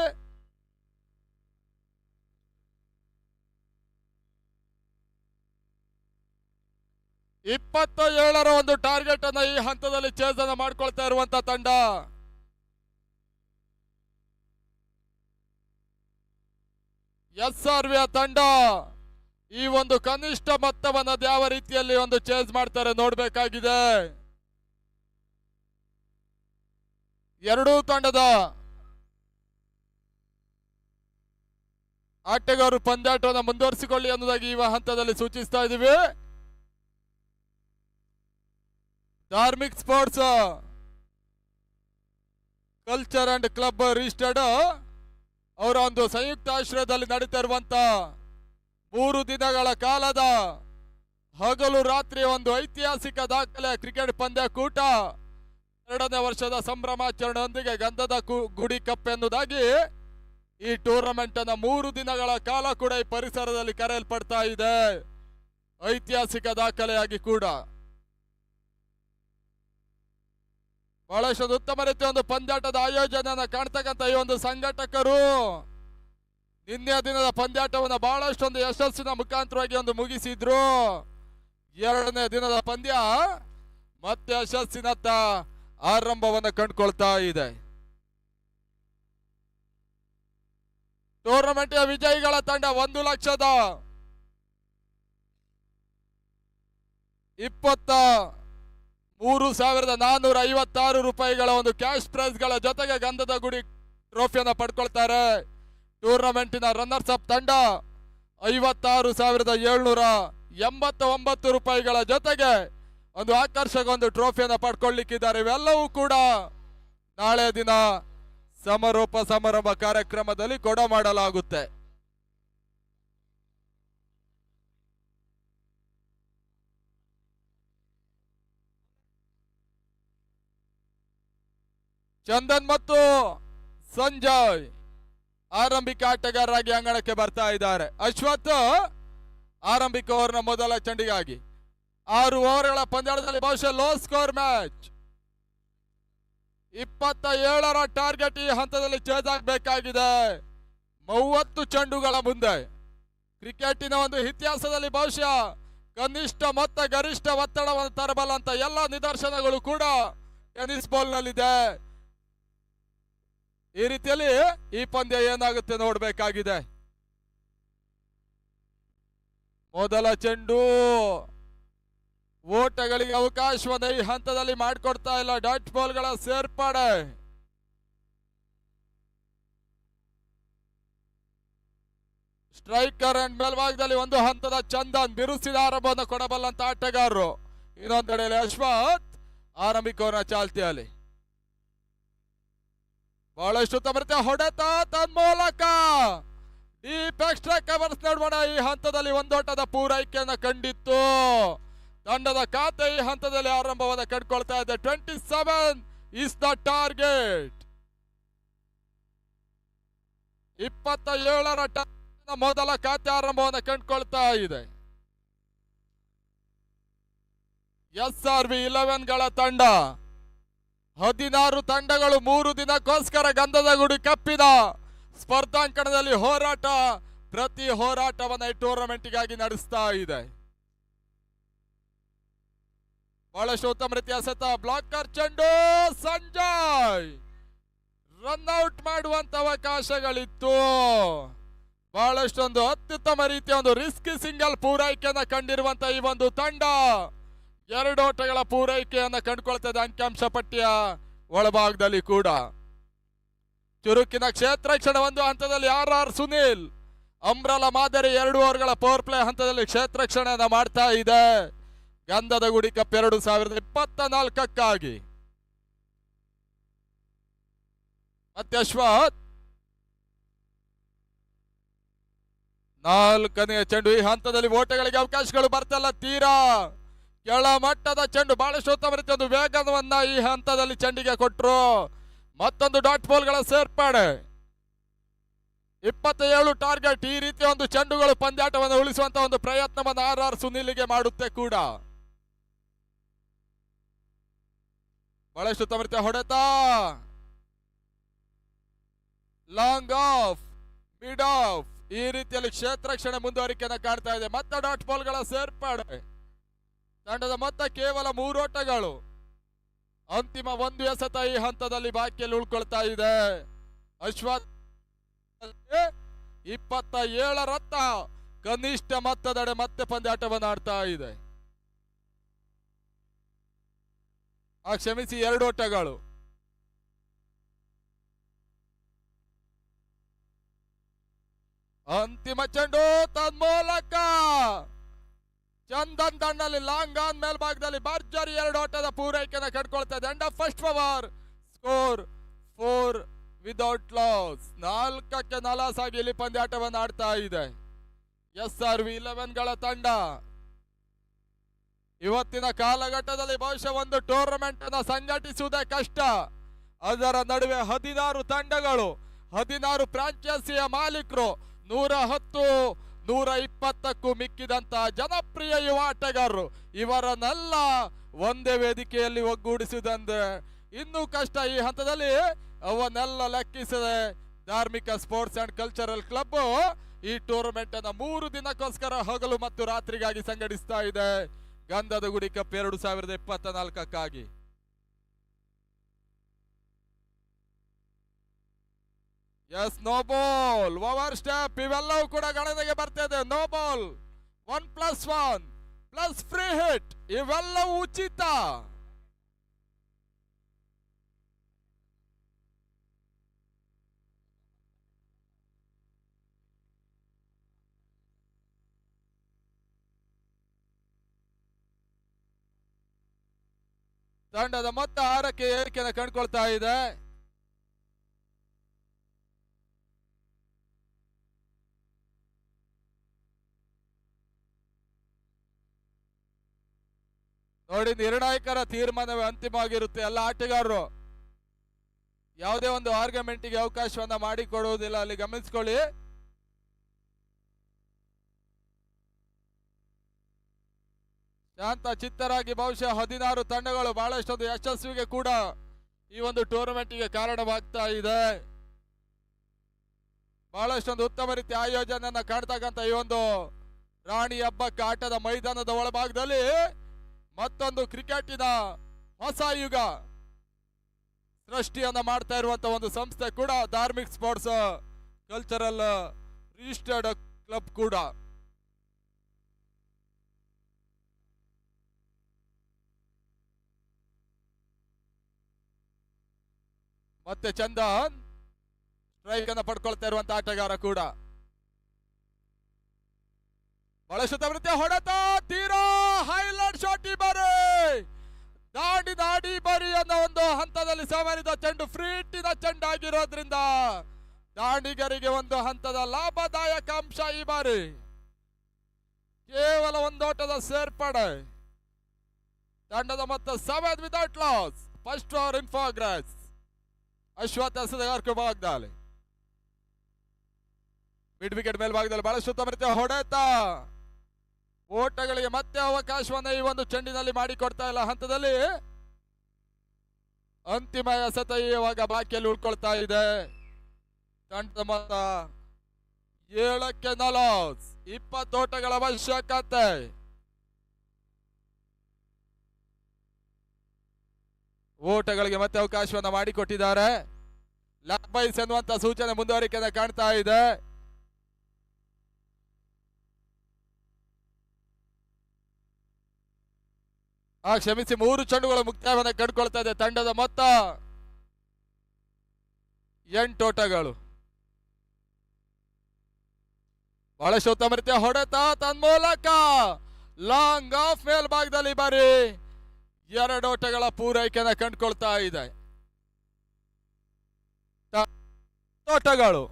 ರ ಒಂದು ಟಾರ್ಗೆಟ್ ಅನ್ನ ಈ ಹಂತದಲ್ಲಿ ಚೇಸ್ ಅನ್ನ ಮಾಡ್ಕೊಳ್ತಾ ಇರುವಂತ ತಂಡ SRV ತಂಡ. ಈ ಒಂದು ಕನಿಷ್ಠ ಮೊತ್ತವನ್ನು ಯಾವ ರೀತಿಯಲ್ಲಿ ಒಂದು ಚೇಸ್ ಮಾಡ್ತಾರೆ ನೋಡ್ಬೇಕಾಗಿದೆ. ಎರಡೂ ತಂಡದ ಆಟಗಾರರು ಪಂದ್ಯಾಟವನ್ನು ಮುಂದುವರಿಸಿಕೊಳ್ಳಿ ಅನ್ನೋದಾಗಿ ಈ ಹಂತದಲ್ಲಿ ಸೂಚಿಸ್ತಾ ಇದ್ದೀವಿ. Dharmik sports culture and club registered ಅವರ ಒಂದು ಸಂಯುಕ್ತ ಆಶ್ರಯದಲ್ಲಿ ನಡೀತಾ ಇರುವಂತ 3 ದಿನಗಳ ಕಾಲದ ಹಗಲು ರಾತ್ರಿ ಒಂದು ಐತಿಹಾಸಿಕ ದಾಖಲೆ ಕ್ರಿಕೆಟ್ ಪಂದ್ಯಕೂಟ 2ನೇ ವರ್ಷದ ಸಂಭ್ರಮಾಚರಣೆಯೊಂದಿಗೆ ಗಂಧದ ಗುಡಿ ಕಪ್ ಎನ್ನುವುದಾಗಿ ಈ ಟೂರ್ನಮೆಂಟ್ ಅನ್ನ 3 ದಿನಗಳ ಕಾಲ ಕೂಡ ಈ ಪರಿಸರದಲ್ಲಿ ಕರೆಯಲ್ಪಡ್ತಾ ಇದೆ. ಐತಿಹಾಸಿಕ ದಾಖಲೆಯಾಗಿ ಕೂಡ ಬಹಳಷ್ಟು ಉತ್ತಮ ರೀತಿಯ ಒಂದು ಪಂದ್ಯಾಟದ ಆಯೋಜನೆಯನ್ನ ಕಾಣ್ತಕ್ಕಂಥ ಈ ಒಂದು ಸಂಘಟಕರು ನಿನ್ನೆ ದಿನದ ಪಂದ್ಯಾಟವನ್ನು ಬಹಳಷ್ಟೊಂದು ಯಶಸ್ಸಿನ ಮುಖಾಂತರವಾಗಿ ಒಂದು ಮುಗಿಸಿದ್ರು. 2ನೇ ದಿನದ ಪಂದ್ಯ ಮತ್ತೆ ಯಶಸ್ಸಿನತ್ತ ಆರಂಭವನ್ನು ಕಂಡುಕೊಳ್ತಾ ಇದೆ. ಟೂರ್ನಮೆಂಟ್ ವಿಜಯಿಗಳ ತಂಡ 1,23,456 ರೂಪಾಯಿಗಳ ಒಂದು ಕ್ಯಾಶ್ ಪ್ರೈಸ್ಗಳ ಜೊತೆಗೆ ಗಂಧದ ಗುಡಿ ಟ್ರೋಫಿಯನ್ನು ಪಡ್ಕೊಳ್ತಾರೆ. ಟೂರ್ನಮೆಂಟಿನ ರನ್ನರ್ಸ್ ಅಪ್ ತಂಡ 56,789 ರೂಪಾಯಿಗಳ ಜೊತೆಗೆ ಒಂದು ಆಕರ್ಷಕ ಒಂದು ಟ್ರೋಫಿಯನ್ನು ಪಡ್ಕೊಳ್ಳಿಕ್ಕಿದ್ದಾರೆ. ಇವೆಲ್ಲವೂ ಕೂಡ ನಾಳೆ ದಿನ ಸಮಾರೋಪ ಸಮಾರಂಭ ಕಾರ್ಯಕ್ರಮದಲ್ಲಿ ಕೊಡ ಮಾಡಲಾಗುತ್ತೆ. ಚಂದನ್ ಮತ್ತು ಸಂಜಯ್ ಆರಂಭಿಕ ಆಟಗಾರರಾಗಿ ಅಂಗಣಕ್ಕೆ ಬರ್ತಾ ಇದ್ದಾರೆ. ಅಶ್ವಥ್ ಆರಂಭಿಕ ಓವರ್ನ ಮೊದಲ ಚೆಂಡಿಗಾಗಿ 6 ಓವರ್ಗಳ ಪಂದ್ಯದಲ್ಲಿ ಬಹುಶಃ ಲೋ ಸ್ಕೋರ್ ಮ್ಯಾಚ್. 27ರ ಟಾರ್ಗೆಟ್ ಈ ಹಂತದಲ್ಲಿ ಚೇಸ್ ಆಗಬೇಕಾಗಿದೆ. 30 ಚೆಂಡುಗಳ ಮುಂದೆ ಕ್ರಿಕೆಟಿನ ಒಂದು ಇತಿಹಾಸದಲ್ಲಿ ಬಹುಶಃ ಕನಿಷ್ಠ ಮತ್ತು ಗರಿಷ್ಠ ಒತ್ತಡವನ್ನು ತರಬಲ್ಲಂತ ಎಲ್ಲ ನಿದರ್ಶನಗಳು ಕೂಡ ಟೆನ್ನಿಸ್ ಬಾಲ್ ನಲ್ಲಿದೆ. ಈ ರೀತಿಯಲ್ಲಿ ಈ ಪಂದ್ಯ ಏನಾಗುತ್ತೆ ನೋಡಬೇಕಾಗಿದೆ. ಮೊದಲ ಚೆಂಡು ಓಟಗಳಿಗೆ ಅವಕಾಶವನ್ನು ಈ ಹಂತದಲ್ಲಿ ಮಾಡಿಕೊಡ್ತಾ ಇಲ್ಲ. ಡಾಟ್ ಬಾಲ್ಗಳ ಸೇರ್ಪಡೆ. ಸ್ಟ್ರೈಕರ್ ಅಂಡ್ ಮೇಲ್ಭಾಗದಲ್ಲಿ ಒಂದು ಹಂತದ ಚಂದನ್ ಬಿರುಸಿನ ಆರಂಭವನ್ನು ಕೊಡಬಲ್ಲಂತ ಆಟಗಾರರು. ಇನ್ನೊಂದೆಡೆಯಲ್ಲಿ ಅಶ್ವಥ್ ಆರಂಭಿಕವನ ಚಾಲ್ತಿಯಲ್ಲಿ ಬಹಳಷ್ಟು ತಮೃತ ಹೊಡೆತ ತನ್ಮೂಲಕ ಡೀಪ್ ಎಕ್ಸ್ಟ್ರಾ ಕವರ್ಸ್ ನೋಡೋಣ. ಈ ಹಂತದಲ್ಲಿ ಒಂದೋಟದ ಪೂರೈಕೆಯನ್ನ ಕಂಡಿತ್ತು. ತಂಡದ ಖಾತೆ ಈ ಹಂತದಲ್ಲಿ ಆರಂಭವನ್ನು ಕಂಡುಕೊಳ್ತಾ ಇದೆ. 27 ಇಸ್ ದ ಟಾರ್ಗೆಟ್. 27ರ ಮೊದಲ ಖಾತೆ ಆರಂಭವನ್ನು ಕಂಡುಕೊಳ್ತಾ ಇದೆ. SRV 11ಗಳ ತಂಡ 16 ತಂಡಗಳು 3 ದಿನಕ್ಕೋಸ್ಕರ ಗಂಧದ ಗುಡಿ ಕಪ್ಪಿದ ಸ್ಪರ್ಧಾಂಕಣದಲ್ಲಿ ಹೋರಾಟ. ಪ್ರತಿ ಹೋರಾಟವನ್ನು ಈ ಟೂರ್ನಮೆಂಟ್ಗಾಗಿ ನಡೆಸ್ತಾ ಇದೆ. ಬಹಳಷ್ಟು ಉತ್ತಮ ರೀತಿಯ ಸತ ಬ್ಲಾಕರ್ ಚೆಂಡು ಸಂಜಯ್ ರನ್ಔಟ್ ಮಾಡುವಂತ ಅವಕಾಶಗಳಿತ್ತು. ಬಹಳಷ್ಟೊಂದು ಅತ್ಯುತ್ತಮ ರೀತಿಯ ಒಂದು ರಿಸ್ಕಿ ಸಿಂಗಲ್ ಪೂರೈಕೆಯನ್ನ ಕಂಡಿರುವಂತ ಈ ಒಂದು ತಂಡ 2 ಓಟಗಳ ಪೂರೈಕೆಯನ್ನ ಕಂಡುಕೊಳ್ತದೆ. ಅಂಕಿಅಂಶ ಪಟ್ಟಿಯ ಒಳಭಾಗದಲ್ಲಿ ಕೂಡ ಚುರುಕಿನ ಕ್ಷೇತ್ರ ಕ್ಷಣ ಒಂದು ಹಂತದಲ್ಲಿ RR ಸುನೀಲ್ ಅಂಬ್ರಲ ಮಾದರಿ 2 ಓವರ್ಗಳ ಪವರ್ ಪ್ಲೇ ಹಂತದಲ್ಲಿ ಕ್ಷೇತ್ರ ಕ್ಷಣ ಮಾಡ್ತಾ ಇದೆ. ಗಂಧದ ಗುಡಿ ಕಪ್ 2024ಕ್ಕಾಗಿ ಮತ್ತೆ ಅಶ್ವಥ್ 4ನೇ ಚೆಂಡು. ಈ ಹಂತದಲ್ಲಿ ಓಟಗಳಿಗೆ ಅವಕಾಶಗಳು ಬರ್ತಲ್ಲ. ತೀರಾ ಕೆಳ ಮಟ್ಟದ ಚೆಂಡು. ಬಹಳಷ್ಟು ಉತ್ತಮ ರೀತಿಯ ಒಂದು ವೇಗವನ್ನ ಈ ಹಂತದಲ್ಲಿ ಚೆಂಡಿಗೆ ಕೊಟ್ಟರು. ಮತ್ತೊಂದು ಡಾಟ್ ಬಾಲ್ಗಳ ಸೇರ್ಪಡೆ. 27 ಟಾರ್ಗೆಟ್. ಈ ರೀತಿಯ ಒಂದು ಚೆಂಡುಗಳು ಪಂದ್ಯಾಟವನ್ನು ಉಳಿಸುವಂತ ಒಂದು ಪ್ರಯತ್ನವನ್ನು RR ಸುನೀಲ್ಗೆ ಮಾಡುತ್ತೆ ಕೂಡ. ಬಹಳಷ್ಟು ಉತ್ತಮ ರೀತಿಯ ಹೊಡೆತ. Long of, mid of. ಈ ರೀತಿಯಲ್ಲಿ ಕ್ಷೇತ್ರ ಕ್ಷಣ ಮುಂದುವರಿಕೆಯನ್ನು ಕಾಣ್ತಾ ಇದೆ. ಮತ್ತೆ ಡಾಟ್ ಬಾಲ್ಗಳ ಸೇರ್ಪಡೆ. ತಂಡದ ಮೊತ್ತ ಕೇವಲ 3 ಓಟಗಳು. ಅಂತಿಮ 1 ಎಸೆತ ಈ ಹಂತದಲ್ಲಿ ಬಾಕಿಯಲ್ಲಿ ಉಳ್ಕೊಳ್ತಾ ಇದೆ. ಅಶ್ವಥ್ 27ರತ್ತ ಕನಿಷ್ಠ ಮೊತ್ತದಡೆ ಮತ್ತೆ ಪಂದ್ಯಾಟವನ್ನು ಆಡ್ತಾ ಇದೆ. ಕ್ಷಮಿಸಿ 2 ಓಟಗಳು. ಅಂತಿಮ ಚೆಂಡು ತನ್ಮೂಲಕ ಚಂದನ್ ದಂಡಲ್ಲಿ ಲಾಂಗ್ ಆನ್ ಮೇಲ್ಭಾಗದಲ್ಲಿ ಭರ್ಜರಿ 2 ಓಟದ ಪೂರೈಕೆಯನ್ನು ಕಂಡುಕೊಳ್ತಾ ಇದೆ. First over score 4 without loss. 4ಕ್ಕೆ 4 ಆಗಿ ಇಲ್ಲಿ ಪಂದ್ಯಾಟವನ್ನು ಆಡ್ತಾ ಇದೆ. SRV 11ಗಳ ತಂಡ ಇವತ್ತಿನ ಕಾಲಘಟ್ಟದಲ್ಲಿ ಬಹುಶಃ ಒಂದು ಟೂರ್ನಮೆಂಟ್ ಅನ್ನು ಸಂಘಟಿಸುವುದೇ ಕಷ್ಟ. ಅದರ ನಡುವೆ 16 ತಂಡಗಳು, 16 ಫ್ರಾಂಚೈಸಿಯ ಮಾಲೀಕರು, 110, 120ಕ್ಕೂ ಮಿಕ್ಕಿದಂತ ಜನಪ್ರಿಯ ಯುವ ಆಟಗಾರರು ಇವರನ್ನೆಲ್ಲ ಒಂದೇ ವೇದಿಕೆಯಲ್ಲಿ ಒಗ್ಗೂಡಿಸುವುದಂದ್ರೆ ಇನ್ನೂ ಕಷ್ಟ. ಈ ಹಂತದಲ್ಲಿ ಅವನ್ನೆಲ್ಲ ಲೆಕ್ಕಿಸದೆ ಧಾರ್ಮಿಕ ಸ್ಪೋರ್ಟ್ಸ್ ಅಂಡ್ ಕಲ್ಚರಲ್ ಕ್ಲಬ್ ಈ ಟೂರ್ನಮೆಂಟ್ ಅನ್ನು 3 ದಿನಕ್ಕೋಸ್ಕರ ಹಗಲು ಮತ್ತು ರಾತ್ರಿಗಾಗಿ ಸಂಘಟಿಸ್ತಾ ಇದೆ. ಗಂಧದ ಗುಡಿ ಕಪ್ 2024ಕ್ಕಾಗಿ. Yes, no ball, over step ಇವೆಲ್ಲವೂ ಕೂಡ ಗಣನೆಗೆ ಬರ್ತಾ ಇದೆ. No ball, 1+1 plus free hit ಇವೆಲ್ಲವೂ ಉಚಿತ. ತಂಡದ ಮೊತ್ತ 6ಕ್ಕೆ ಏರಿಕೆಯನ್ನು ಕಂಡುಕೊಳ್ತಾ ಇದೆ. ನೋಡಿ, ನಿರ್ಣಾಯಕರ ತೀರ್ಮಾನವೇ ಅಂತಿಮವಾಗಿರುತ್ತೆ. ಎಲ್ಲ ಆಟಗಾರರು ಯಾವುದೇ ಒಂದು ಆರ್ಗ್ಯುಮೆಂಟ್ಗೆ ಅವಕಾಶವನ್ನ ಮಾಡಿಕೊಡುವುದಿಲ್ಲ, ಅಲ್ಲಿ ಗಮನಿಸಿಕೊಳ್ಳಿ. ಶಾಂತ ಚಿತ್ತರಾಗಿ ಬಹುಶಃ 16 ತಂಡಗಳು ಬಹಳಷ್ಟೊಂದು ಯಶಸ್ವಿಗೆ ಕೂಡ ಈ ಒಂದು ಟೂರ್ನಮೆಂಟ್ಗೆ ಕಾರಣವಾಗ್ತಾ ಇದೆ. ಬಹಳಷ್ಟೊಂದು ಉತ್ತಮ ರೀತಿ ಆಯೋಜನೆಯನ್ನ ಕಾಣ್ತಕ್ಕಂಥ ಈ ಒಂದು ರಾಣಿ ಹಬ್ಬಕ್ಕೆ ಆಟದ ಮೈದಾನದ ಒಳಭಾಗದಲ್ಲಿ ಮತ್ತೊಂದು ಕ್ರಿಕೆಟಿನ ಹೊಸ ಯುಗ ಸೃಷ್ಟಿಯನ್ನ ಮಾಡ್ತಾ ಇರುವಂತ ಒಂದು ಸಂಸ್ಥೆ ಕೂಡ ಧಾರ್ಮಿಕ್ ಸ್ಪೋರ್ಟ್ಸ್ ಕಲ್ಚರಲ್ ರಿಜಿಸ್ಟರ್ಡ್ ಕ್ಲಬ್ ಕೂಡ. ಮತ್ತೆ ಚಂದನ್ ಸ್ಟ್ರೈಕ್ ಅನ್ನ ಪಡ್ಕೊಳ್ತಾ ಇರುವಂತ ಆಟಗಾರ ಕೂಡ. ಬಹಳಷ್ಟು ವೃತ್ತಿ ಹೊಡೆತ ತೀರಾ ಹೈಲೈಟ್ ಶಾಟ್ ಈ ಬಾರಿ ದಾಡಿ ಬಾರಿ ಅನ್ನೋ ಒಂದು ಹಂತದಲ್ಲಿ ಸವರಿದ ಚೆಂಡು ಫ್ರೀಟಿನ ಚೆಂಡಾಗಿರೋದ್ರಿಂದ ದಾಂಡಿಗರಿಗೆ ಒಂದು ಹಂತದ ಲಾಭದಾಯಕ ಅಂಶ ಈ ಬಾರಿ. ಕೇವಲ ಒಂದೋಟದ ಸೇರ್ಪಡೆ ತಂಡದ ಮೊತ್ತ 7 without loss. First over in progress. Ashwath ಎಸೆದಗಾರಕ್ಕೆ ಭಾಗದಲ್ಲಿ ಮಿಡ್ ವಿಕೆಟ್ ಮೇಲ್ಭಾಗದಲ್ಲಿ ಬಹಳಷ್ಟು ಉತ್ತಮ ರೀತಿಯ ಹೊಡೆತ. ಓಟಗಳಿಗೆ ಮತ್ತೆ ಅವಕಾಶವನ್ನ ಈ ಒಂದು ಚೆಂಡಿನಲ್ಲಿ ಮಾಡಿಕೊಡ್ತಾ ಇಲ್ಲ ಹಂತದಲ್ಲಿ. ಅಂತಿಮ ಎಸೆತ ಇವಾಗ ಬಾಕಿಯಲ್ಲಿ ಉಳ್ಕೊಳ್ತಾ ಇದೆ. ತಂಡದ ಮೊತ್ತ 7ಕ್ಕೆ 4. 20 ಓಟಗಳ ಅವಶ್ಯಕತೆ. ಓಟಗಳಿಗೆ ಮತ್ತೆ ಅವಕಾಶವನ್ನ ಮಾಡಿಕೊಟ್ಟಿದ್ದಾರೆ. ಲೆಗ್ ಬೈಸ್ ಎನ್ನುವಂತ ಸೂಚನೆ ಮುಂದುವರಿಕೆಯನ್ನು ಕಾಣ್ತಾ ಇದೆ. ಕ್ಷಮಿಸಿ, 3 ಚೆಂಡುಗಳ ಮುಕ್ತಾಯವನ್ನು ಕಂಡುಕೊಳ್ತಾ ಇದೆ. ತಂಡದ ಮೊತ್ತ 8 ಓಟಗಳು. ಬಹಳಷ್ಟು ಉತ್ತಮ ರೀತಿಯ ಹೊಡೆತ ತನ್ಮೂಲಕ ಲಾಂಗ್ ಆಫ್ ಮೇಲ್ಭಾಗದಲ್ಲಿ ಬಾರಿ 2 ಓಟಗಳ ಪೂರೈಕೆಯನ್ನು ಕಂಡುಕೊಳ್ತಾ ಇದೆ. ಓಟಗಳು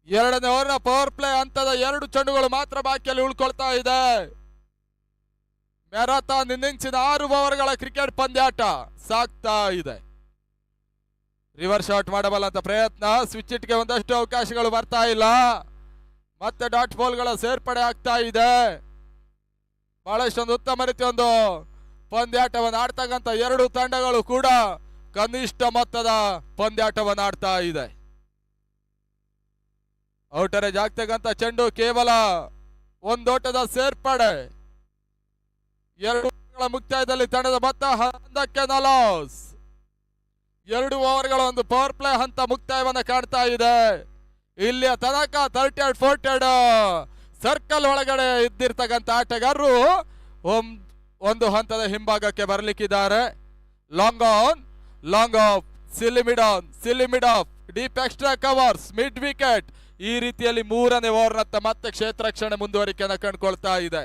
2ನೇ ಓವರ್ನ ಪವರ್ ಪ್ಲೇ ಹಂತದ 2 ಚೆಂಡುಗಳು ಮಾತ್ರ ಬಾಕಿಯಲ್ಲಿ ಉಳ್ಕೊಳ್ತಾ ಇದೆ. ಮ್ಯಾರಥಾನ್ ಇನ್ನಿಂಗ್ಸಿನ 6 ಓವರ್ಗಳ ಕ್ರಿಕೆಟ್ ಪಂದ್ಯಾಟ ಸಾಗ್ತಾ ಇದೆ. ರಿವರ್ಸ್ ಶಾಟ್ ಮಾಡಬಲ್ಲಂತ ಪ್ರಯತ್ನ. ಸ್ವಿಚ್ ಇಟ್ಗೆ ಒಂದಷ್ಟು ಅವಕಾಶಗಳು ಬರ್ತಾ ಇಲ್ಲ. ಮತ್ತೆ ಡಾಟ್ ಬಾಲ್ಗಳ ಸೇರ್ಪಡೆ ಆಗ್ತಾ ಇದೆ. ಬಹಳಷ್ಟೊಂದು ಉತ್ತಮ ರೀತಿಯ ಒಂದು ಪಂದ್ಯಾಟವನ್ನು ಆಡ್ತಕ್ಕಂಥ 2 ತಂಡಗಳು ಕೂಡ ಕನಿಷ್ಠ ಮೊತ್ತದ ಪಂದ್ಯಾಟವನ್ನು ಆಡ್ತಾ ಇದೆ. ಔಟರೇಜ್ ಆಗ್ತಕ್ಕಂಥ ಚೆಂಡು ಕೇವಲ ಒಂದೋಟದ ಸೇರ್ಪಡೆ. 2 ಓವರ್ಗಳ ಮುಕ್ತಾಯದಲ್ಲಿ ತಂಡದ ಮೊತ್ತ 11ಕ್ಕೆ 4. 2 ಓವರ್ಗಳ ಒಂದು ಪವರ್ ಪ್ಲೇ ಹಂತ ಮುಕ್ತಾಯವನ್ನು ಕಾಣ್ತಾ ಇದೆ. ಇಲ್ಲಿಯ ತನಕ 38-40 ಸರ್ಕಲ್ ಒಳಗಡೆ ಇದ್ದಿರ್ತಕ್ಕಂಥ ಆಟಗಾರರು ಒಂದು ಹಂತದ ಹಿಂಭಾಗಕ್ಕೆ ಬರ್ಲಿಕ್ಕಿದ್ದಾರೆ. Long on, long off, silly mid off, deep extra covers, mid wicket. ಈ ರೀತಿಯಲ್ಲಿ 3ನೇ ಓವರ್ನತ್ತ ಮತ್ತೆ ಕ್ಷೇತ್ರ ರಕ್ಷಣೆ ಮುಂದುವರಿಕೆಯನ್ನು ಕಂಡುಕೊಳ್ತಾ ಇದೆ.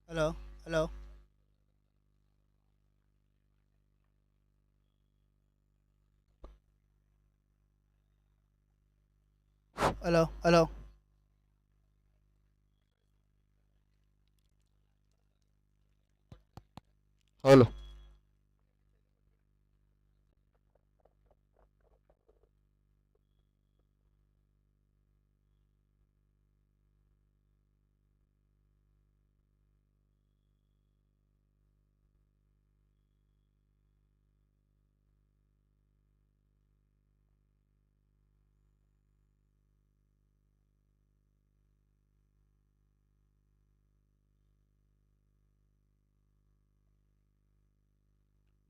Hello hello hello hello hello.